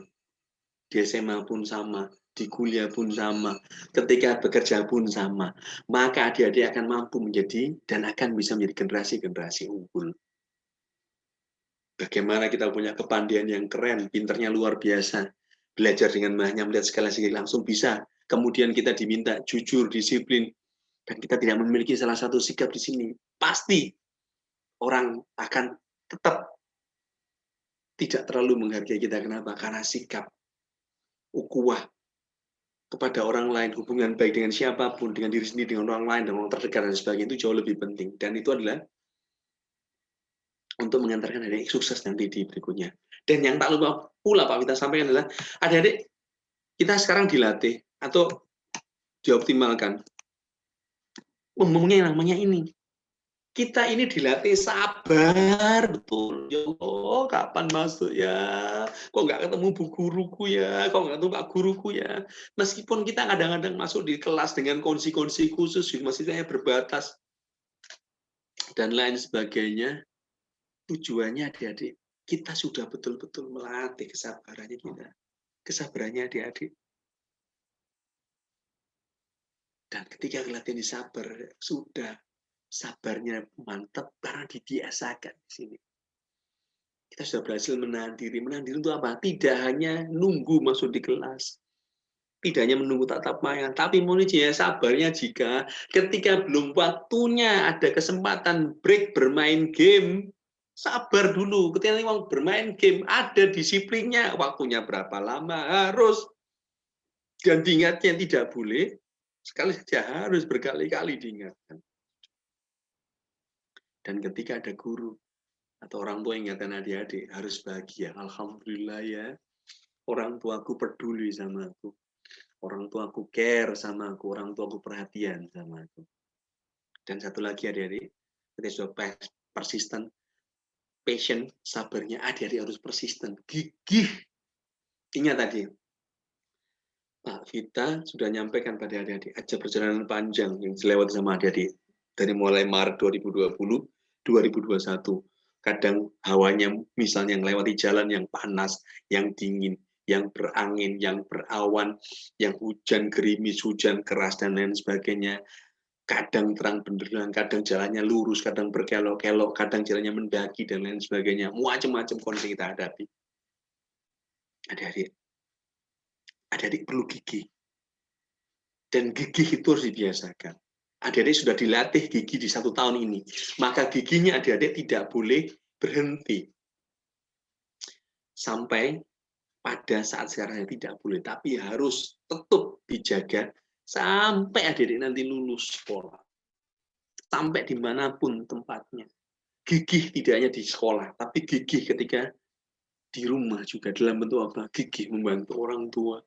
Di SMA pun sama, di kuliah pun sama, ketika bekerja pun sama. Maka adik-adik akan mampu menjadi dan akan bisa menjadi generasi-generasi unggul. Bagaimana kita punya kepandaian yang keren, pinternya luar biasa, belajar dengan mahnya, melihat segala segi langsung bisa. Kemudian kita diminta jujur, disiplin, dan kita tidak memiliki salah satu sikap di sini. Pasti orang akan tetap tidak terlalu menghargai kita. Kenapa? Karena sikap, ukhuwah kepada orang lain, hubungan baik dengan siapapun, dengan diri sendiri, dengan orang lain, dengan orang terdekat, dan sebagainya, itu jauh lebih penting. Dan itu adalah untuk mengantarkan adik sukses nanti di berikutnya. Dan yang tak lupa pula Pak Wita sampaikan adalah, adik-adik, kita sekarang dilatih atau dioptimalkan. Ngomongnya yang namanya ini. Kita ini dilatih sabar, betul. Ya Allah, kapan masuk ya? Kok nggak ketemu bu guruku ya? Kok nggak ketemu pak guruku ya? Meskipun kita kadang-kadang masuk di kelas dengan kondisi-kondisi khusus, maksudnya berbatas, dan lain sebagainya, tujuannya adik-adik, kita sudah betul-betul melatih kesabarannya kita. Kesabarannya adik-adik. Dan ketika latihan sabar, sudah sabarnya mantap karena dibiasakan di sini. Kita sudah berhasil menahan diri. Menahan diri itu apa? Tidak hanya nunggu masuk di kelas. Tidak hanya menunggu tatap maya, tapi mohon sabarnya jika ketika belum waktunya ada kesempatan break bermain game, sabar dulu. Ketika mau bermain game, ada disiplinnya. Waktunya berapa lama harus. Dan diingatnya tidak boleh. Sekali saja harus berkali-kali diingatkan. Dan ketika ada guru atau orang tua yang ingatkan adik-adik, harus bahagia. Alhamdulillah ya, orang tuaku peduli sama aku. Orang tuaku care sama aku. Orang tuaku perhatian sama aku. Dan satu lagi adik-adik, ketika sudah persisten, patient, sabarnya adik-adik harus persisten. Gigih. Ingat tadi, Pak Vita sudah nyampaikan pada adik-adik, aja perjalanan panjang yang dilewati sama adik-adik. Dari mulai Maret 2020, 2021. Kadang hawanya misalnya yang lewati jalan yang panas, yang dingin, yang berangin, yang berawan, yang hujan gerimis, hujan keras, dan lain sebagainya. Kadang terang benderang, kadang jalannya lurus, kadang berkelok-kelok, kadang jalannya mendaki, dan lain sebagainya. Macam-macam kondisi kita hadapi. Adik-adik perlu gigih. Dan gigih itu harus dibiasakan. Adik-adik sudah dilatih gigih di 1 tahun ini. Maka gigihnya adik-adik tidak boleh berhenti. Sampai pada saat sekarang tidak boleh. Tapi harus tetap dijaga sampai adik-adik nanti lulus sekolah. Sampai dimanapun tempatnya. Gigih tidak hanya di sekolah. Tapi gigih ketika di rumah juga. Dalam bentuk apa? Gigih membantu orang tua.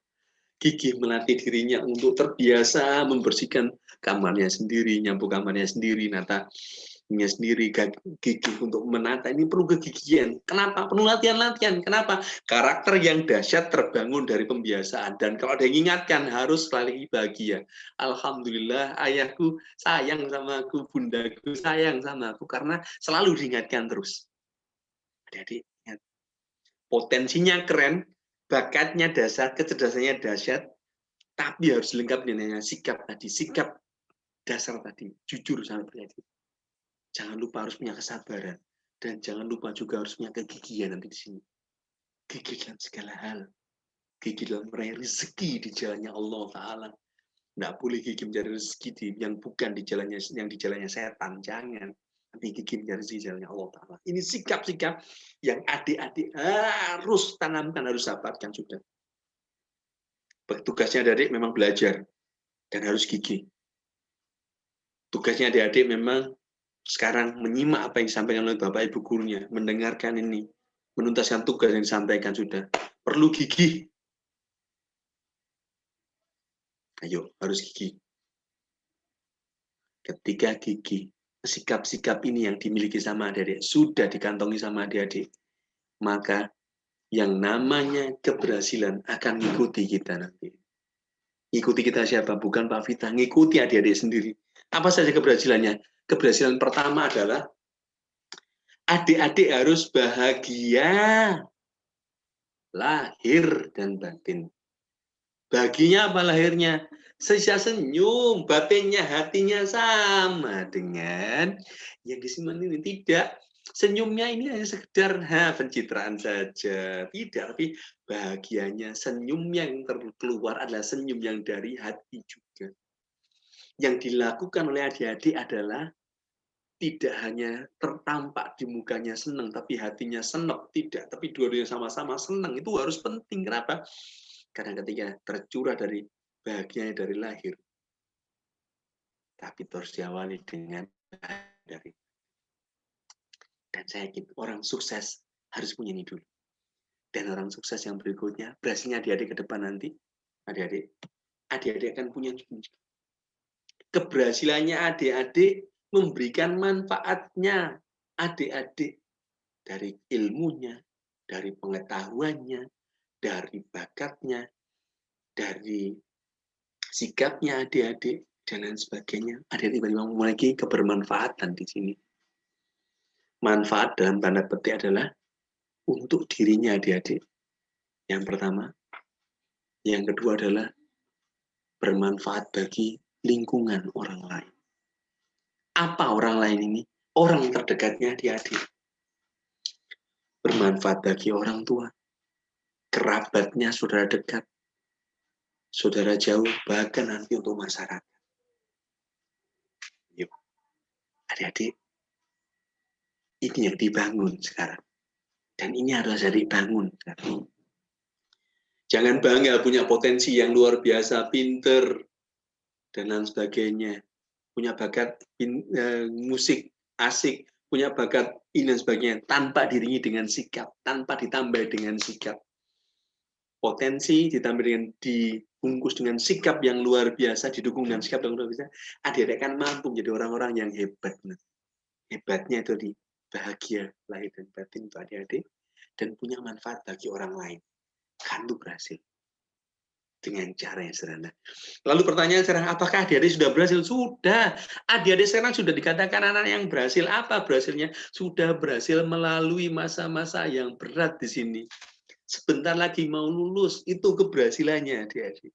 Gigih melatih dirinya untuk terbiasa membersihkan kamarnya sendiri, nyapu kamarnya sendiri, natanya sendiri, gigih untuk menata. Ini perlu kegigihan. Kenapa? Perlu latihan-latihan. Kenapa? Karakter yang dahsyat terbangun dari pembiasaan. Dan kalau ada yang ingatkan, harus selalu bahagia. Alhamdulillah, ayahku sayang sama aku, bundaku sayang sama aku, karena selalu diingatkan terus. Adik-adik, ingat. Potensinya keren, bakatnya dasar, kecerdasannya dahsyat, tapi harus lengkap dengan sikap tadi, sikap dasar tadi, jujur sama berarti. Jangan lupa harus punya kesabaran, dan jangan lupa juga harus punya kegigihan nanti di sini. Gigih dalam segala hal, gigih dalam meraih rezeki di jalannya Allah Ta'ala, Nggak boleh gigih mencari rezeki yang bukan di jalannya setan, jangan. Tapi gigih mencari rezeki jalannya Allah Ta'ala. Ini sikap-sikap yang adik-adik harus tanamkan, harus dapatkan sudah. Tugasnya adik memang belajar dan harus gigih. Tugasnya adik-adik memang sekarang menyimak apa yang disampaikan oleh Bapak Ibu gurunya, mendengarkan ini, menuntaskan tugas yang disampaikan sudah. Perlu gigih. Ayo, harus gigih. Ketika gigih, sikap-sikap ini yang dimiliki sama adik-adik, sudah dikantongi sama adik-adik, maka yang namanya keberhasilan akan mengikuti kita nanti. Ikuti kita siapa? Bukan Pak Vita, ngikuti adik-adik sendiri. Apa saja keberhasilannya? Keberhasilan pertama adalah adik-adik harus bahagia, lahir dan batin. Baginya apa lahirnya? Sisa senyum, batinnya, hatinya sama dengan yang disimpan ini. Tidak, senyumnya ini hanya sekedar pencitraan saja. Tidak, tapi bahagianya, senyum yang terkeluar adalah senyum yang dari hati juga. Yang dilakukan oleh adik-adik adalah tidak hanya tertampak di mukanya senang, tapi hatinya senang. Tidak, tapi dua-duanya sama-sama senang. Itu harus penting. Kenapa? Karena ketika tercurah dari bahagianya dari lahir, tapi terus diawali dengan dari. Dan saya yakin orang sukses harus punya ini dulu. Dan orang sukses yang berikutnya, berhasilnya adik-adik ke depan nanti, adik-adik akan punya keberhasilannya adik-adik memberikan manfaatnya adik-adik dari ilmunya, dari pengetahuannya, dari bakatnya, dari sikapnya adik-adik, dan lain sebagainya. Adik-adik tiba-tiba memiliki kebermanfaatan di sini. Manfaat dalam tanda petik adalah untuk dirinya adik-adik. Yang pertama. Yang kedua adalah bermanfaat bagi lingkungan orang lain. Apa orang lain ini? Orang terdekatnya adik-adik. Bermanfaat bagi orang tua, kerabatnya, saudara dekat, saudara jauh, bahkan nanti untuk masyarakat. Yuk, adik-adik, ini yang dibangun sekarang. Dan ini harus dibangun sekarang. Jangan bangga punya potensi yang luar biasa, pinter, dan lain sebagainya. Punya bakat musik, asik, punya bakat ini dan sebagainya, tanpa diringi dengan sikap, tanpa ditambah dengan sikap. Potensi ditambah dengan dibungkus dengan sikap yang luar biasa, didukung dengan sikap yang luar biasa, adik-adik akan mampu menjadi orang-orang yang hebat. Hebatnya itu di bahagia lahir dan batin untuk adik-adik dan punya manfaat bagi orang lain. Kan itu berhasil dengan cara yang sederhana. Lalu pertanyaan sekarang, apakah adik-adik sudah berhasil? Sudah. Adik-adik sekarang sudah dikatakan anak yang berhasil. Apa berhasilnya? Sudah berhasil melalui masa-masa yang berat di sini. Sebentar lagi mau lulus, itu keberhasilannya adik-adik.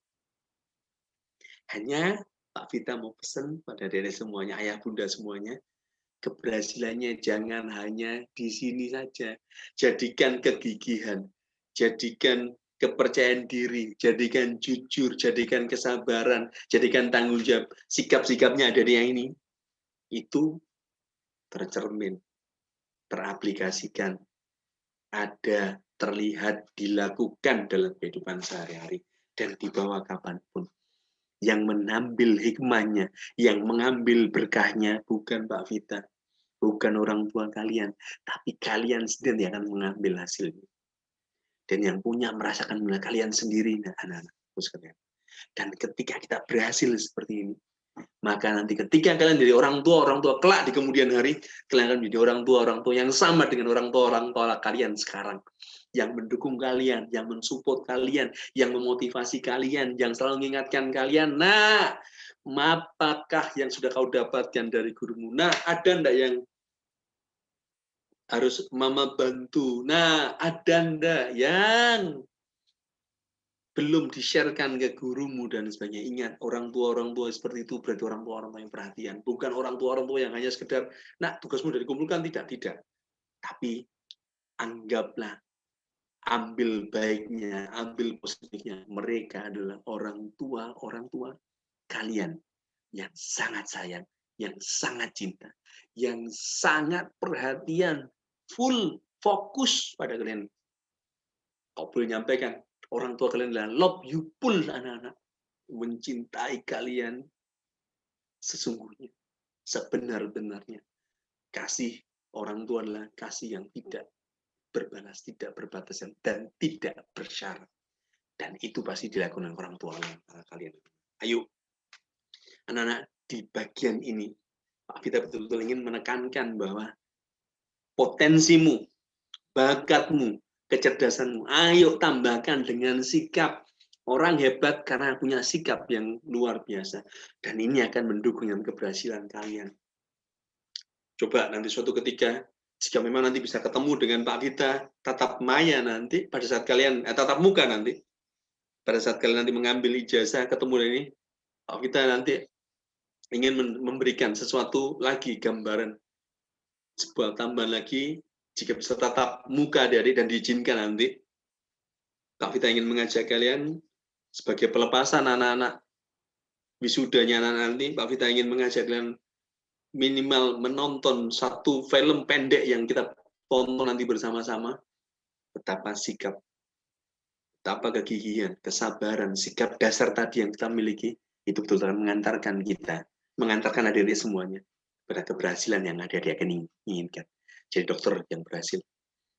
Hanya Pak Vita mau pesan pada adik-adik semuanya, ayah bunda semuanya, keberhasilannya jangan hanya di sini saja. Jadikan kegigihan, jadikan kepercayaan diri, jadikan jujur, jadikan kesabaran, jadikan tanggung jawab. Sikap-sikapnya ada di yang ini. Itu tercermin, teraplikasikan, ada, terlihat, dilakukan dalam kehidupan sehari-hari. Dan dibawa kapanpun. Yang mengambil hikmahnya, yang mengambil berkahnya, bukan Pak Vita, bukan orang tua kalian, tapi kalian sendiri akan mengambil hasilnya. Dan yang punya merasakan kalian sendiri, anak-anakku sekalian. Dan ketika kita berhasil seperti ini, maka nanti ketika kalian jadi orang tua kelak di kemudian hari, kalian akan menjadi orang tua yang sama dengan orang tua kalian sekarang. Yang mendukung kalian, yang mensupport kalian, yang memotivasi kalian, yang selalu mengingatkan kalian, nah, apakah yang sudah kau dapatkan dari gurumu? Nah, ada enggak yang harus mama bantu? Nah, ada enggak yang belum di-sharekan ke gurumu dan sebagainya? Ingat, orang tua seperti itu berarti orang tua yang perhatian. Bukan orang tua yang hanya sekedar, nah, tugasmu dari dikumpulkan, tidak. Tapi, anggaplah, ambil baiknya, ambil positifnya. Mereka adalah orang tua kalian yang sangat sayang, yang sangat cinta, yang sangat perhatian, full fokus pada kalian. Kau boleh nyampaikan, orang tua kalian adalah love you full anak-anak. Mencintai kalian sesungguhnya, sebenar-benarnya. Kasih orang tua adalah kasih yang tidak berbalas, tidak berbatasan, dan tidak bersyarat. Dan itu pasti dilakukan orang tua kalian. Ayo, anak-anak, di bagian ini, Pak Vita betul-betul ingin menekankan bahwa potensimu, bakatmu, kecerdasanmu, ayo tambahkan dengan sikap. Orang hebat karena punya sikap yang luar biasa. Dan ini akan mendukung dengan keberhasilan kalian. Coba nanti suatu ketika, jika memang nanti bisa ketemu dengan Pak Vita, tatap maya nanti, pada saat kalian, tatap muka nanti, pada saat kalian nanti mengambil ijazah, ketemu ini, Pak Vita nanti ingin memberikan sesuatu lagi, gambaran, sebuah tambahan lagi, jika bisa tatap muka adik-adik dan diizinkan nanti, Pak Vita ingin mengajak kalian, sebagai pelepasan anak-anak, wisudanya anak-anak nanti, Pak Vita ingin mengajak kalian minimal menonton satu film pendek yang kita tonton nanti bersama-sama, betapa sikap, betapa kegigihan, kesabaran, sikap dasar tadi yang kita miliki, itu betul-betul mengantarkan kita, mengantarkan adik-adik semuanya pada keberhasilan yang adik-adik akan inginkan. Jadi dokter yang berhasil,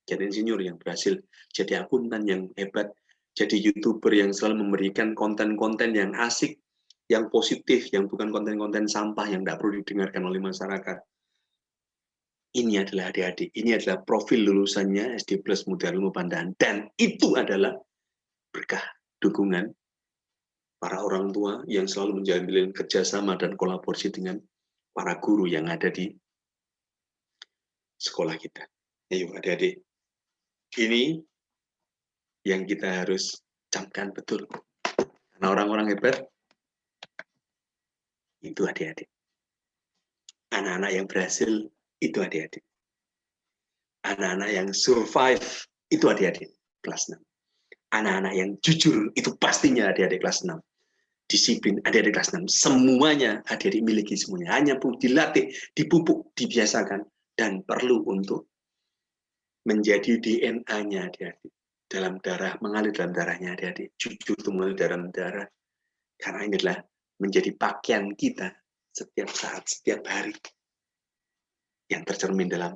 jadi insinyur yang berhasil, jadi akuntan yang hebat, jadi YouTuber yang selalu memberikan konten-konten yang asik, yang positif, yang bukan konten-konten sampah yang tidak perlu didengarkan oleh masyarakat. Ini adalah adik-adik, ini adalah profil lulusannya SD Plus Muda Ilmu Pandaan, dan itu adalah berkah dukungan para orang tua yang selalu menjalin kerjasama dan kolaborasi dengan para guru yang ada di sekolah kita. Ayo adik-adik, ini yang kita harus camkan betul. Karena orang-orang hebat, itu adik-adik. Anak-anak yang berhasil, itu adik-adik. Anak-anak yang survive, itu adik-adik kelas 6. Anak-anak yang jujur, itu pastinya adik-adik kelas 6. Disiplin, adik-adik kelas 6. Semuanya adik-adik miliki semuanya. Hanya perlu dilatih, dipupuk, dibiasakan, dan perlu untuk menjadi DNA-nya adik-adik. Dalam darah, mengalir dalam darahnya adik-adik. Jujur itu mengalir dalam darah. Karena ini adalah menjadi pakaian kita setiap saat, setiap hari. Yang tercermin dalam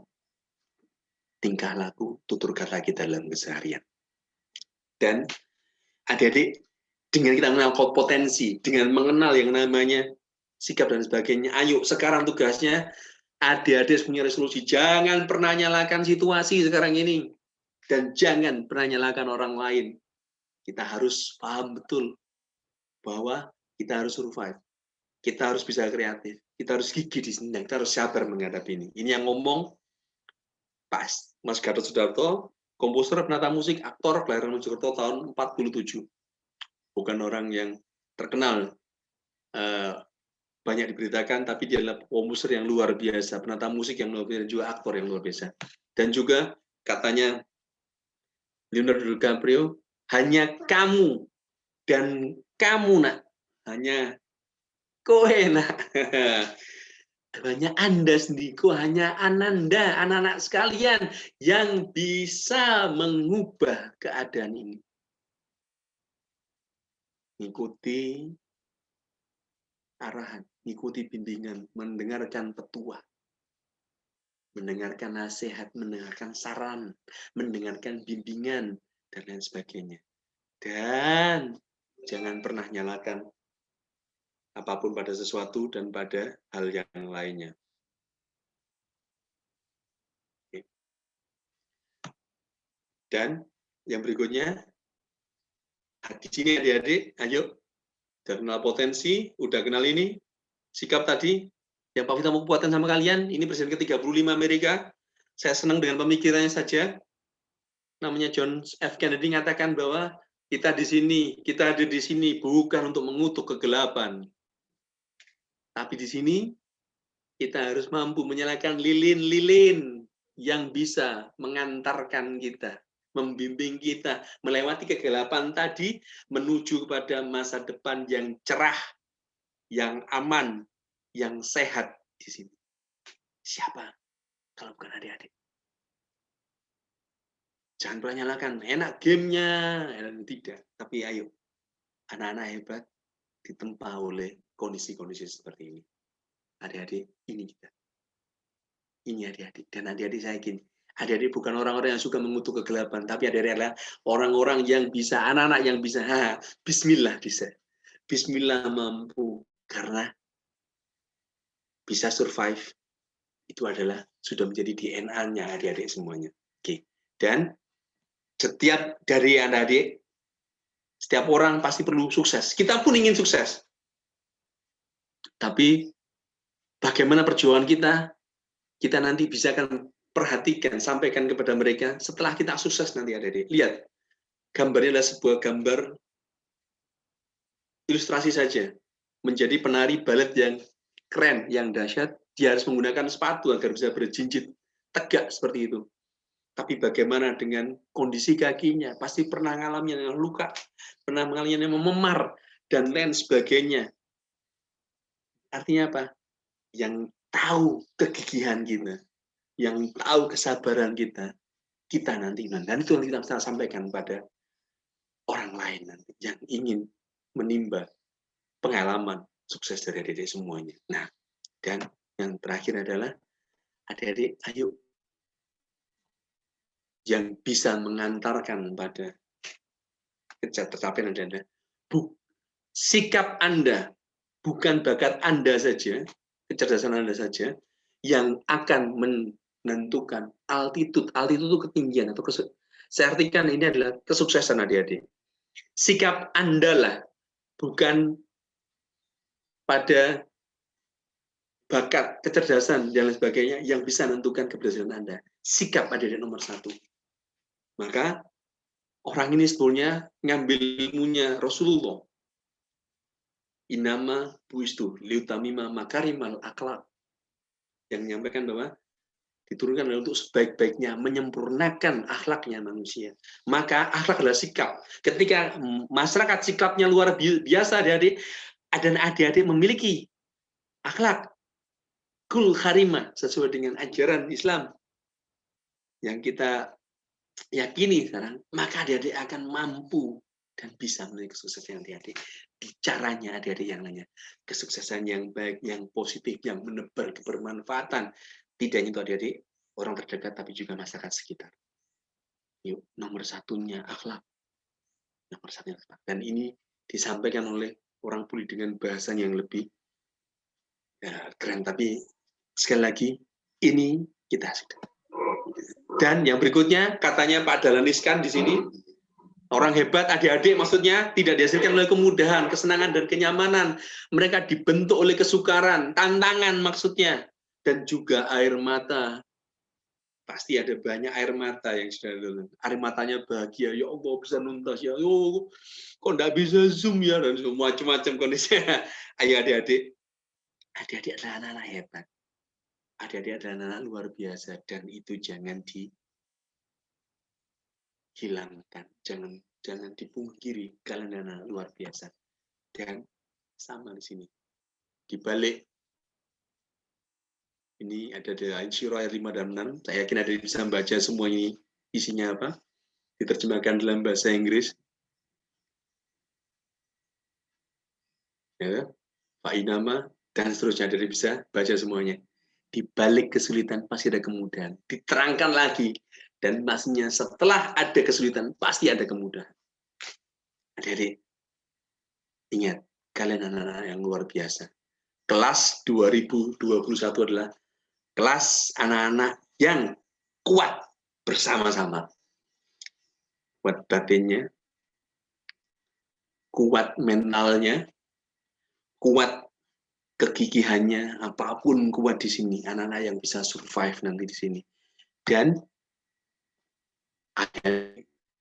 tingkah laku, tutur kata kita dalam keseharian. Dan adik-adik, dengan kita mengenal potensi, dengan mengenal yang namanya sikap dan sebagainya, ayo sekarang tugasnya adik-adik punya resolusi, jangan pernah nyalakan situasi sekarang ini, dan jangan pernah nyalakan orang lain. Kita harus paham betul bahwa kita harus survive, kita harus bisa kreatif, kita harus gigih di sini, kita harus sabar menghadapi ini. Ini yang ngomong pas Mas Gatot Sudarto, komposer, penata musik, aktor, kelahiran Mojokerto tahun 47. Bukan orang yang terkenal, banyak diberitakan, tapi dia adalah komposer yang luar biasa, penata musik yang luar biasa, dan juga aktor yang luar biasa. Dan juga katanya Leonardo DiCaprio, hanya kamu dan kamu nak, hanya kowe nak. Hanya Anda sendiri, hanya Ananda, anak-anak sekalian yang bisa mengubah keadaan ini. Ikuti arahan, ikuti bimbingan, mendengarkan petua, mendengarkan nasihat, mendengarkan saran, mendengarkan bimbingan, dan lain sebagainya. Dan jangan pernah nyalakan apapun pada sesuatu dan pada hal yang lainnya. Dan yang berikutnya, di sini adik-adik, ayo, udah kenal potensi, udah kenal ini, sikap tadi, yang Pak Vita mau buatkan sama kalian, ini Presiden ke-35 Amerika, saya senang dengan pemikirannya saja, namanya John F. Kennedy mengatakan bahwa kita di sini, kita ada di sini bukan untuk mengutuk kegelapan, tapi di sini kita harus mampu menyalakan lilin-lilin yang bisa mengantarkan kita, membimbing kita melewati kegelapan tadi menuju kepada masa depan yang cerah, yang aman, yang sehat di sini. Siapa kalau bukan adik-adik? Jangan pernah nyalakan, enak gamenya, tidak. Tapi ayo, anak-anak hebat ditempa oleh kondisi-kondisi seperti ini. Adik-adik, ini kita. Ini adik-adik. Dan adik-adik saya yakin, adik-adik bukan orang-orang yang suka mengutuk kegelapan, tapi adik-adik adalah orang-orang yang bisa, anak-anak yang bisa, bismillah bisa. Bismillah mampu. Karena bisa survive, itu adalah sudah menjadi DNA-nya adik-adik semuanya. Oke. Dan setiap dari adik-adik, setiap orang pasti perlu sukses. Kita pun ingin sukses. Tapi bagaimana perjuangan kita nanti bisa akan perhatikan, sampaikan kepada mereka setelah kita sukses nanti adik-adik. Lihat, gambarnya adalah sebuah gambar ilustrasi saja. Menjadi penari balet yang keren, yang dahsyat, dia harus menggunakan sepatu agar bisa berjinjit tegak seperti itu. Tapi bagaimana dengan kondisi kakinya? Pasti pernah mengalami yang luka, pernah mengalami yang memar, dan lain sebagainya. Artinya apa? Yang tahu kegigihan kita, yang tahu kesabaran kita nanti. Dan itu yang kita sampaikan pada orang lain nanti, yang ingin menimba pengalaman sukses dari adik-adik semuanya. Nah, dan yang terakhir adalah, adik-adik, ayo, yang bisa mengantarkan pada tercapaian Anda. Sikap Anda, bukan bakat Anda saja, kecerdasan Anda saja, yang akan menentukan altitude. Altitude itu ketinggian. Atau saya artikan ini adalah kesuksesan adik-adik. Sikap Anda lah, bukan pada bakat, kecerdasan, dan lain sebagainya, yang bisa menentukan keberhasilan Anda. Sikap adik-adik nomor satu. Maka orang ini sebetulnya ngambil ilmunya Rasulullah. Inama buistu liutamima makarimal akhlak. Yang menyampaikan bahwa diturunkan untuk sebaik-baiknya menyempurnakan akhlaknya manusia. Maka akhlak adalah sikap. Ketika masyarakat sikapnya luar biasa, adik-adik, dan adik-adik memiliki akhlak kul karimah sesuai dengan ajaran Islam yang kita yakini sekarang, maka adik-adik akan mampu dan bisa memiliki kesuksesan adik-adik. Di caranya adik-adik yang lainnya. Kesuksesan yang baik, yang positif, yang menebar kebermanfaatan. Tidak hanya itu adik-adik, orang terdekat, tapi juga masyarakat sekitar. Yuk, nomor satunya akhlak. Nomor satunya akhlak. Dan ini disampaikan oleh orang Puli dengan bahasa yang lebih keren. Tapi sekali lagi, ini kita sudah. Dan yang berikutnya, katanya Pak Dahlan Iskan di sini, orang hebat, adik-adik maksudnya tidak dihasilkan oleh kemudahan, kesenangan, dan kenyamanan. Mereka dibentuk oleh kesukaran, tantangan maksudnya, dan juga air mata. Pasti ada banyak air mata yang sudah lalu. Air matanya bahagia, ya Allah bisa nuntas, ya Allah, kok nggak bisa zoom ya, dan macam-macam kondisinya. Ayo adik-adik, adik-adik adalah anak-anak hebat. Adik-adik adalah anak luar biasa, dan itu jangan dihilangkan, jangan dipungkiri, kalian anak luar biasa. Dan sama di sini, di balik ini ada Insyirah ayat 5 dan 6. Saya yakin ada bisa membaca semua ini isinya apa, diterjemahkan dalam bahasa Inggris. Ya, Pak Inama dan seterusnya, dari bisa baca semuanya. Di balik kesulitan pasti ada kemudahan. Diterangkan lagi, dan maksudnya setelah ada kesulitan pasti ada kemudahan. Adik-adik, ingat, kalian anak-anak yang luar biasa. Kelas 2021 adalah kelas anak-anak yang kuat bersama-sama. Kuat batinnya, kuat mentalnya, kuat kegigihannya, apapun kuat di sini, anak-anak yang bisa survive nanti di sini. Dan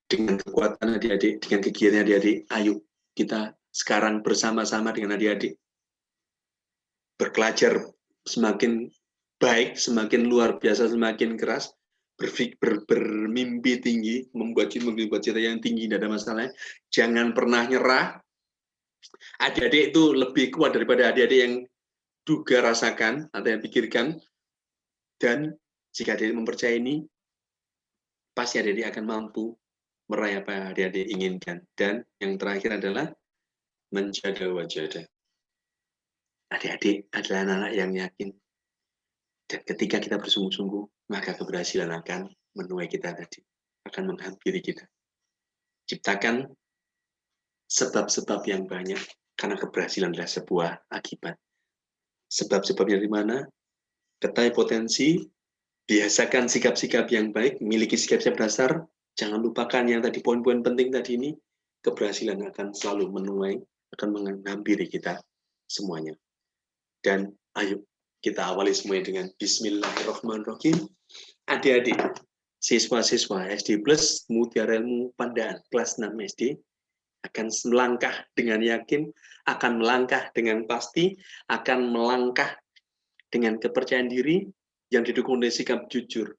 dengan kekuatan adik-adik, dengan kegiatan adik-adik, ayo kita sekarang bersama-sama dengan adik-adik berpelajar semakin baik, semakin luar biasa, semakin keras, bermimpi tinggi, membuat cita yang tinggi, tidak ada masalah. Jangan pernah nyerah, Adik-adik itu lebih kuat daripada adik-adik yang duga rasakan atau yang pikirkan. Dan jika adik mempercayai ini, pasti adik-adik akan mampu meraih apa yang adik-adik inginkan. Dan yang terakhir adalah menjaga wajah. Adik-adik adalah anak-anak yang yakin. Dan ketika kita bersungguh-sungguh, maka keberhasilan akan menuai kita tadi. Akan menghampiri kita. Ciptakan sebab-sebab yang banyak. Karena keberhasilan adalah sebuah akibat. Sebab-sebabnya di mana? Ketahui potensi, biasakan sikap-sikap yang baik, miliki sikap-sikap dasar, jangan lupakan yang tadi poin-poin penting tadi ini, keberhasilan akan selalu menuai, akan menghampiri kita semuanya. Dan ayo kita awali semuanya dengan Bismillahirrahmanirrahim. Adik-adik, siswa-siswa SD Plus Mutiara Ilmu Pandaan kelas 6 SD akan melangkah dengan yakin, akan melangkah dengan pasti, akan melangkah dengan kepercayaan diri yang didukung oleh sikap jujur,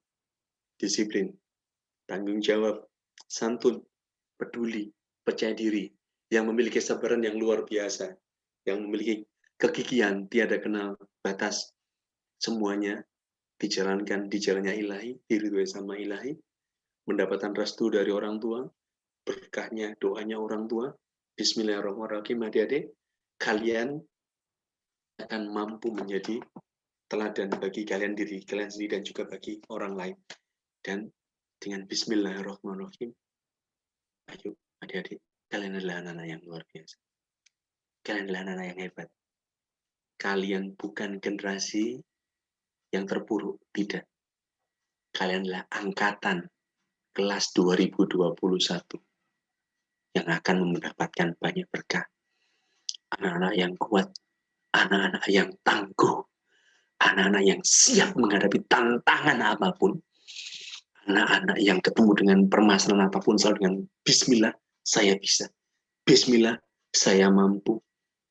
disiplin, tanggung jawab, santun, peduli, percaya diri, yang memiliki kesabaran yang luar biasa, yang memiliki kegigihan tiada kenal batas. Semuanya dijalankan di jalannya ilahi, diridhoi sama ilahi, mendapatkan restu dari orang tua, berkahnya doanya orang tua. Bismillahirrahmanirrahim. Adik-adik, kalian akan mampu menjadi teladan bagi kalian diri kalian sendiri dan juga bagi orang lain. Dan dengan Bismillahirrahmanirrahim, ayo adik-adik, kalian adalah anak-anak yang luar biasa. Kalian adalah anak-anak yang hebat. Kalian bukan generasi yang terpuruk, tidak. Kalian adalah angkatan kelas 2021 yang akan mendapatkan banyak berkah. Anak-anak yang kuat, anak-anak yang tangguh, anak-anak yang siap menghadapi tantangan apapun, anak-anak yang ketemu dengan permasalahan apapun selalu dengan Bismillah, saya bisa. Bismillah, saya mampu.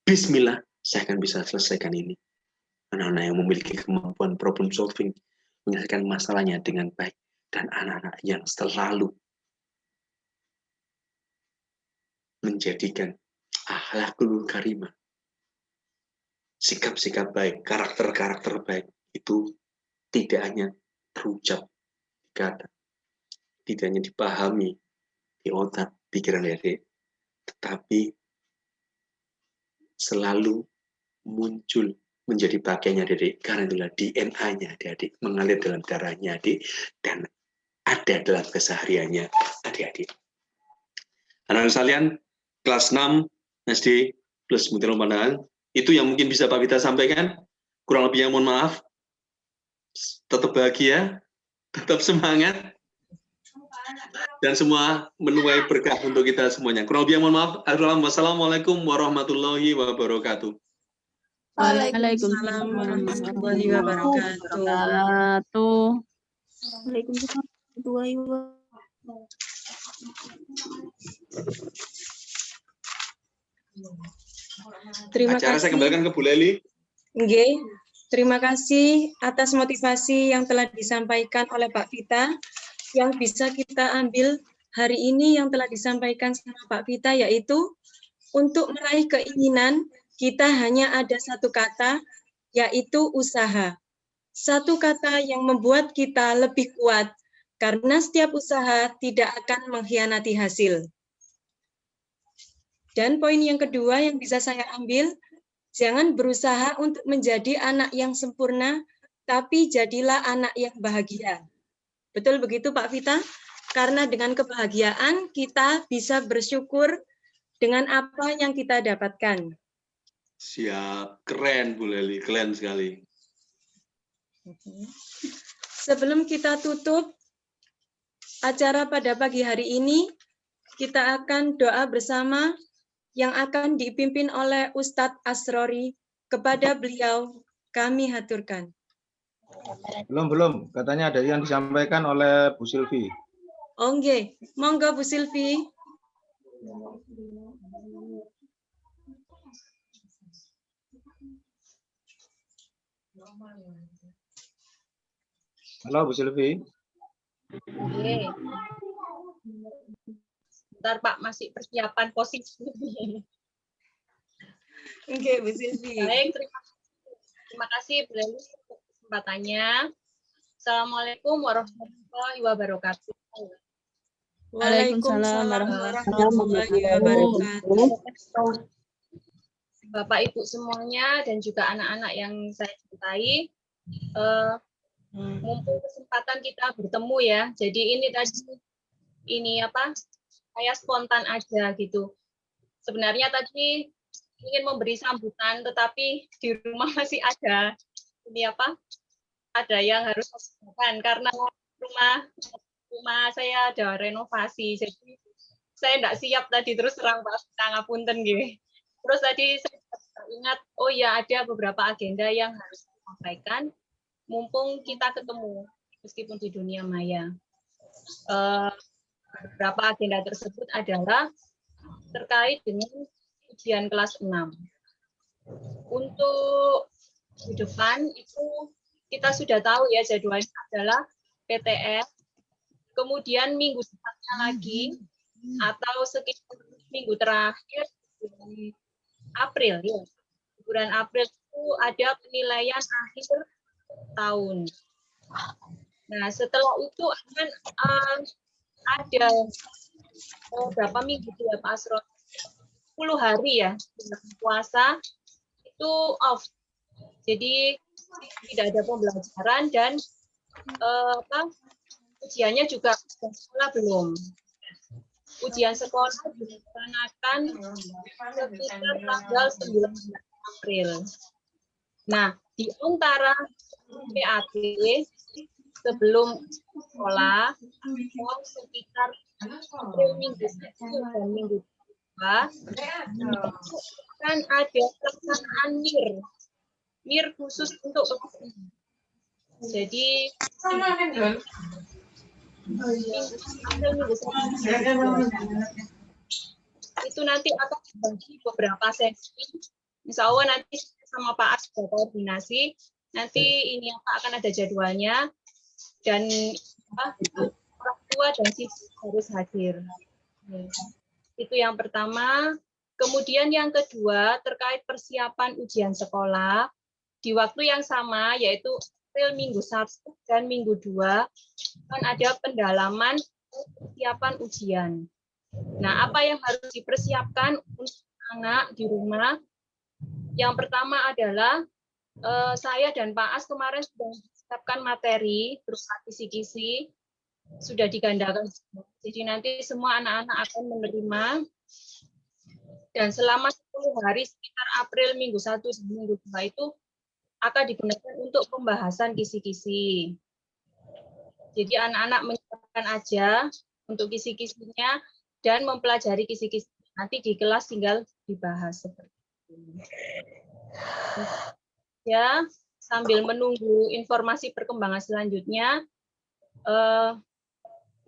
Bismillah, saya akan bisa selesaikan ini. Anak-anak yang memiliki kemampuan problem solving, menyelesaikan masalahnya dengan baik. Dan anak-anak yang selalu menjadikan akhlakul karimah, sikap-sikap baik, karakter-karakter baik itu tidak hanya terucap di kata, tidak hanya dipahami di otak, pikiran adik, tetapi selalu muncul menjadi bagiannya adik, karena itulah DNA-nya adik, mengalir dalam darahnya adik, dan ada dalam kesehariannya adik-adik. Anak-anak sekalian, kelas 6 SD plus Mutiara Ilmu Pandaan, itu yang mungkin bisa Pak Vita sampaikan. Kurang lebihnya mohon maaf. Tetap bahagia, tetap semangat, dan semua menuai berkah untuk kita semuanya. Kurang lebihnya mohon maaf. Assalamualaikum warahmatullahi wabarakatuh. Waalaikumsalam warahmatullahi wabarakatuh. Waalaikumsalam warahmatullahi wabarakatuh. Terima Acara saya kasih. kembalikan ke Bu Leli. Nggih, terima kasih atas motivasi yang telah disampaikan oleh Pak Vita. Yang bisa kita ambil hari ini yang telah disampaikan sama Pak Vita, yaitu untuk meraih keinginan kita hanya ada satu kata, yaitu usaha. Satu kata yang membuat kita lebih kuat, karena setiap usaha tidak akan mengkhianati hasil. Dan poin yang kedua yang bisa saya ambil, jangan berusaha untuk menjadi anak yang sempurna, tapi jadilah anak yang bahagia. Betul begitu Pak Vita? Karena dengan kebahagiaan kita bisa bersyukur dengan apa yang kita dapatkan. Siap, keren Bu Leli, keren sekali. Sebelum kita tutup acara pada pagi hari ini, kita akan doa bersama yang akan dipimpin oleh Ustadz Asrori. Kepada beliau kami haturkan. Belum. Katanya ada yang disampaikan oleh Bu Silvi. Oke, monggo Bu Silvi. Halo Bu Silvi. Oke. Bentar Pak, masih persiapan posisi. Oke, Bu Silvi. Baik, terima kasih Bu Leli untuk kesempatannya. Assalamualaikum warahmatullahi wabarakatuh. Waalaikumsalam warahmatullahi wabarakatuh. Bapak Ibu semuanya dan juga anak-anak yang saya cintai, mumpung kesempatan kita bertemu ya. Jadi ini apa? Saya spontan aja gitu. Sebenarnya tadi ingin memberi sambutan, tetapi di rumah masih ada ini apa? Ada yang harus dilakukan karena rumah saya ada renovasi. Jadi saya tidak siap tadi terus terang ngapunten gitu. Terus tadi saya ingat, oh ya ada beberapa agenda yang harus disampaikan, mumpung kita ketemu meskipun di dunia maya. Beberapa agenda tersebut adalah terkait dengan ujian kelas 6. Untuk di depan itu kita sudah tahu ya jadwalnya adalah PTS, kemudian minggu depannya lagi atau sekitar minggu terakhir April ya. Bulan April itu ada penilaian akhir tahun. Nah, setelah itu akan ada berapa minggu ya Pak Asro? 10 hari ya puasa itu off. Jadi tidak ada pembelajaran dan ujiannya juga sekolah belum. Ujian sekolah dilaksanakan sekitar tanggal 19 April. Nah, di antara PAT sebelum sekolah sekitar April minggu 1 dan minggu 2 kan ada pelaksanaan MIR khusus untuk kelas 6. Jadi itu nanti akan dibagi beberapa sesi. Insya Allah nanti sama Pak As koordinasi. Nanti ini akan ada jadwalnya dan orang tua dan siswa harus hadir. Itu yang pertama. Kemudian yang kedua terkait persiapan ujian sekolah di waktu yang sama yaitu April minggu 1 dan minggu 2 kan ada pendalaman persiapan ujian. Nah, apa yang harus dipersiapkan untuk anak di rumah? Yang pertama adalah saya dan Pak As kemarin sudah menyiapkan materi berupa kisi-kisi, sudah digandakan. Jadi nanti semua anak-anak akan menerima dan selama 10 hari sekitar April minggu 1 dan minggu 2 itu akan digunakan untuk pembahasan kisi-kisi. Jadi anak-anak menyiapkan aja untuk kisi-kisinya dan mempelajari kisi-kisi. Nanti di kelas tinggal dibahas seperti itu. Ya, sambil menunggu informasi perkembangan selanjutnya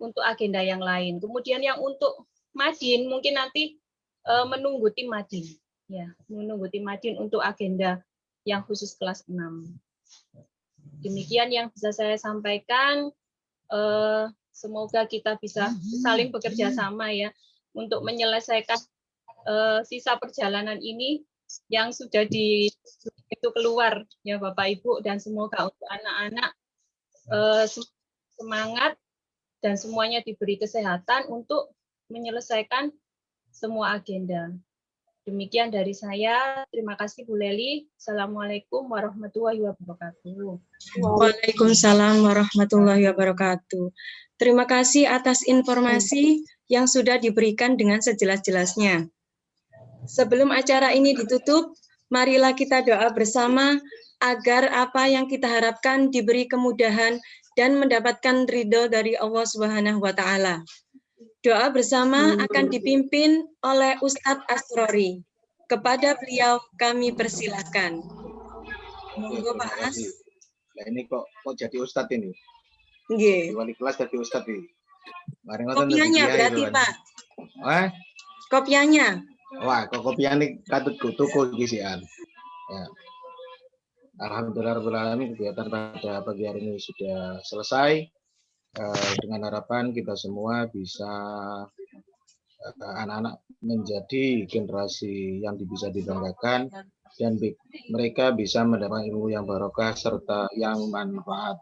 untuk agenda yang lain. Kemudian yang untuk Madin mungkin nanti menunggu tim Madin. Ya, menunggu tim Madin untuk agenda yang khusus kelas 6. Demikian yang bisa saya sampaikan. Semoga kita bisa saling bekerja sama ya untuk menyelesaikan sisa perjalanan ini yang sudah itu keluar ya Bapak Ibu, dan semoga untuk anak-anak semangat dan semuanya diberi kesehatan untuk menyelesaikan semua agenda. Demikian dari saya. Terima kasih Bu Leli. Assalamualaikum warahmatullahi wabarakatuh. Waalaikumsalam warahmatullahi wabarakatuh. Terima kasih atas informasi yang sudah diberikan dengan sejelas-jelasnya. Sebelum acara ini ditutup, marilah kita doa bersama agar apa yang kita harapkan diberi kemudahan dan mendapatkan ridho dari Allah Subhanahu wa Ta'ala. Doa bersama akan dipimpin oleh Ustadz Asrori. Kepada beliau kami persilakan. Monggo Pak As. Nah, ini kok jadi Ustadz ini? Nggih. Wali kelas jadi Ustadz ini. Kopiannya berarti Pak. Wah? Kopiannya. Wah, kok kopiannya katut tuku gisian. Ya. Alhamdulillahirrahmanirrahim, kegiatan pada pagi hari ini sudah selesai. Dengan harapan kita semua bisa anak-anak menjadi generasi yang bisa dibanggakan dan mereka bisa mendapat ilmu yang barokah serta yang manfaat.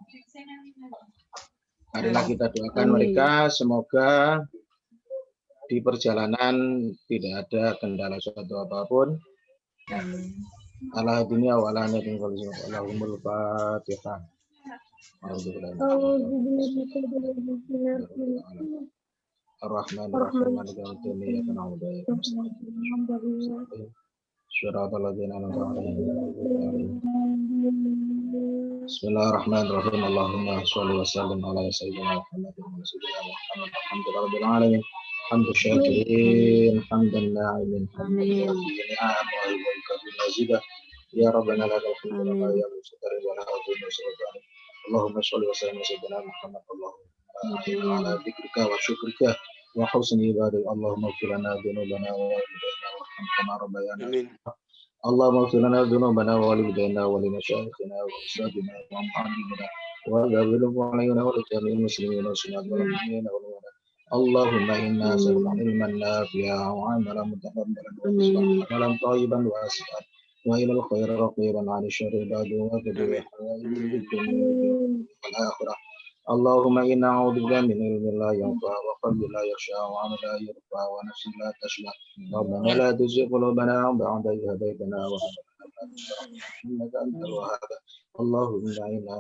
Marilah kita doakan mereka semoga di perjalanan tidak ada kendala suatu apapun. Ala dunia wa ala nabi Allahumul Fatihah. Ar-Rahman Ar-Rahim Maliki Yaumiddin Iyyaka na'budu wa iyyaka nasta'in. Shiratal ladzina an'amta 'alaihim. Bismillahirrahmanirrahim. Allahumma shalli wa sallim ala sayyidina Muhammad wa ala sayyidina Muhammad. Alhamdulillahirabbil alamin. Hamdu syakirin, hamdan na'imin, hamdan na'imin. Ya Rabbana lakal hamdu wa ya mustaqim wa la hawla illa Allahumma shalli wa sallim ala sayyidina Muhammad. Allahumma ala dzikrika wa syukrika wa husni ibadah. Allahumma ighfir lana dzunubana wa walidayna warhamna rabbayana. Amin. Allahumma ighfir lana dzunubana wa walidayna wa li masyayikhina wa ustadina wa mu'allimina wa ghafir lana wa li jami'il muslimin wa muslimin wa Allahumma inna nas'aluka ilman nafi'an wa 'amalan mutaqabbalan wa rizqan thayyiban wa wasi'an wa ilal khairi raqiban 'ala syarri ba'du wa qadri wal akhirah. Allahumma inna a'udzubika min ilmin la yanfa wa qalbin la yakhsha wa 'amalin la yarfa wa nafsin la tashba. Rabbana la tuzigh qulubana ba'da idh hadaytana wa hab lana min ladunka innaka antal wahhab. Allahumma inna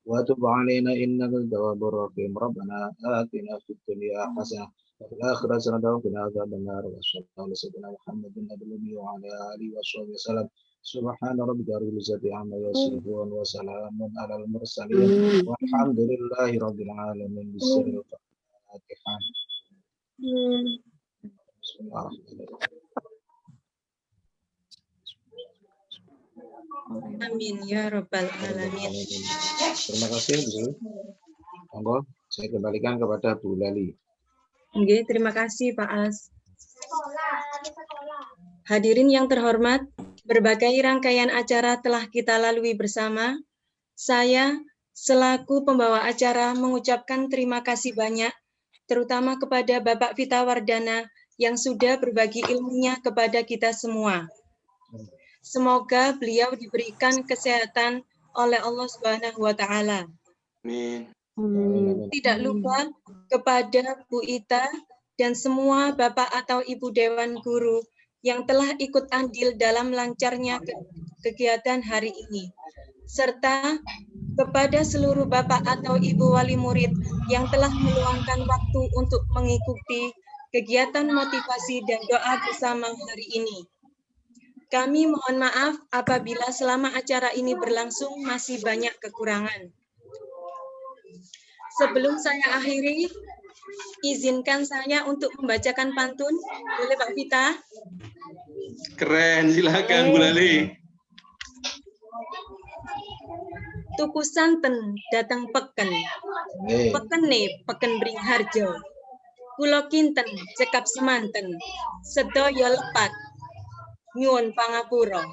wa tub 'alaina innaka at-tawwabur rahim. Rabbana atina fid dunya hasanah wa fil akhirati hasanah wa qina adzabannar. Wa sallallahu ala sayyidina Muhammadin nabiyyi wa ala alihi wa sahbihi wasallam. Subhana rabbika rabbil izzati amma yasifun wa salamun alal mursalin walhamdulillahi rabbil alamin. Bismillahirrahmanirrahim. Amin ya rabbal alamin. Terima kasih Bu. Monggo saya kembalikan kepada Bu Lali. Oke, terima kasih Pak As. Hadirin yang terhormat, berbagai rangkaian acara telah kita lalui bersama. Saya selaku pembawa acara mengucapkan terima kasih banyak, terutama kepada Bapak Vita Wardana yang sudah berbagi ilmunya kepada kita semua. Semoga beliau diberikan kesehatan oleh Allah Subhanahu wa taala. Amin. Tidak lupa kepada Bu Ita dan semua Bapak atau Ibu Dewan Guru yang telah ikut andil dalam lancarnya kegiatan hari ini, serta kepada seluruh Bapak atau Ibu wali murid yang telah meluangkan waktu untuk mengikuti kegiatan motivasi dan doa bersama hari ini. Kami mohon maaf apabila selama acara ini berlangsung masih banyak kekurangan. Sebelum saya akhiri, izinkan saya untuk membacakan pantun. Boleh Pak Vita? Keren, silakan Bu Lali. Tuku santen datang peken. Pekene peken Bringharjo. Kulo kinten cekap semanten. Sedaya lepat nyuwun pangapura.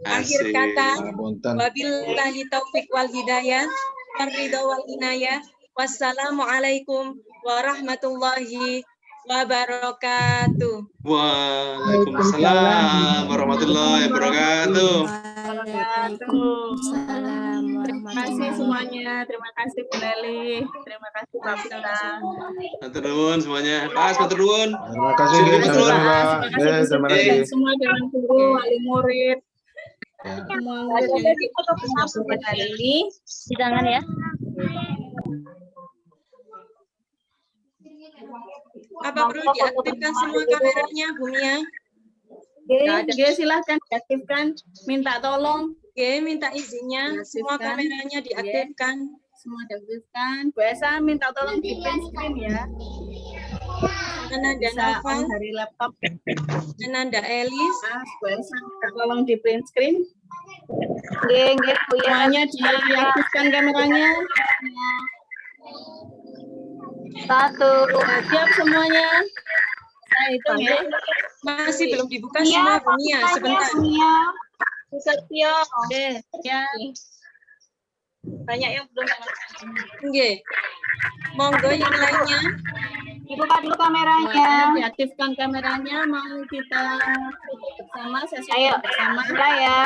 Akhir kata, wabillahi taufik wal hidayah, waridho wal inayah. Wassalamualaikum warahmatullahi wabarakatuh. Waalaikumsalam warahmatullahi wabarakatuh. Waalaikumsalam. Terima kasih semuanya. Terima kasih Bu Leli. Terima kasih Pak Vita. Matur nuwun semuanya. Pas matur nuwun. Terima kasih sama-sama. Terima kasih. Semua dengan guru, wali murid. Semua murid yang Bu Leli. Di tangan ya. Apa perlu diaktifkan semua kameranya, Bu Mia? Oke, silahkan diaktifkan. Minta tolong. Oke, minta izinnya semua kameranya diaktifkan. Semua diaktifkan. Bu Esa minta tolong di print screen ya. Ananda Bisa Nova, on dari laptop. Ananda Elis, Bu Esa minta tolong di print screen. Nggih, Bu ya. Semuanya diaktifkan kameranya. Satu. Siap semuanya. Saya hitung ya. masih belum dibuka semua Bu Mia, sebentar. Siap. Oke, ya. Banyak yang belum. Nggih. Monggo yang lainnya. Dibuka dulu kameranya. Diaktifkan kameranya. Mau kita bersama, sesi bersama. Mulai ya.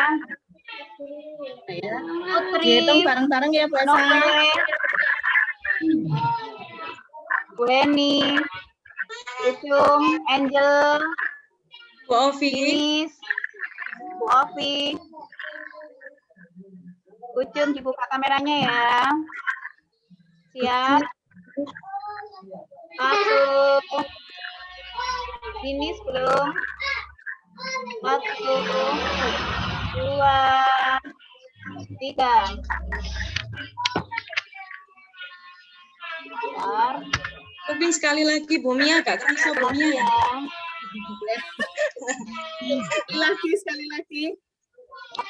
Ya. Putri. Dihitung bareng-bareng ya, Bu Esa. Bu Eni. Ucum, Angel, Bu Ovi. Inis, Bu Ovi. Ucum dibuka kameranya ya. Siap. 1. Inis belum. 1, 2, 3. Bentar. Mungkin sekali lagi Bu Mia, gak kerasa Bu Mia. Sekali lagi.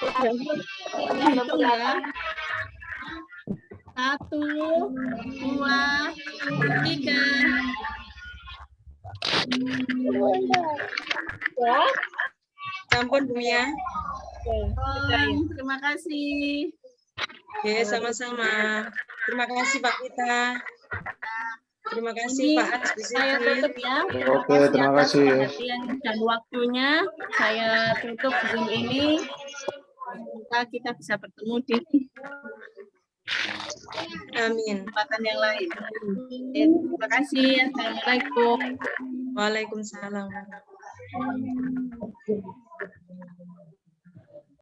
Belum kelihatan. 1, 2, 3. Ya. Sampun Bu Mia. Terima kasih. Oke, sama-sama. Terima kasih Pak Pita. Terima kasih Pak As. Saya tutup ya. Oke, terima atas kasih. perhatian dan waktunya. Saya tutup Zoom ini. Semoga kita bisa bertemu di Amin. kesempatan yang lain. Terima kasih. Assalamualaikum. Waalaikumsalam.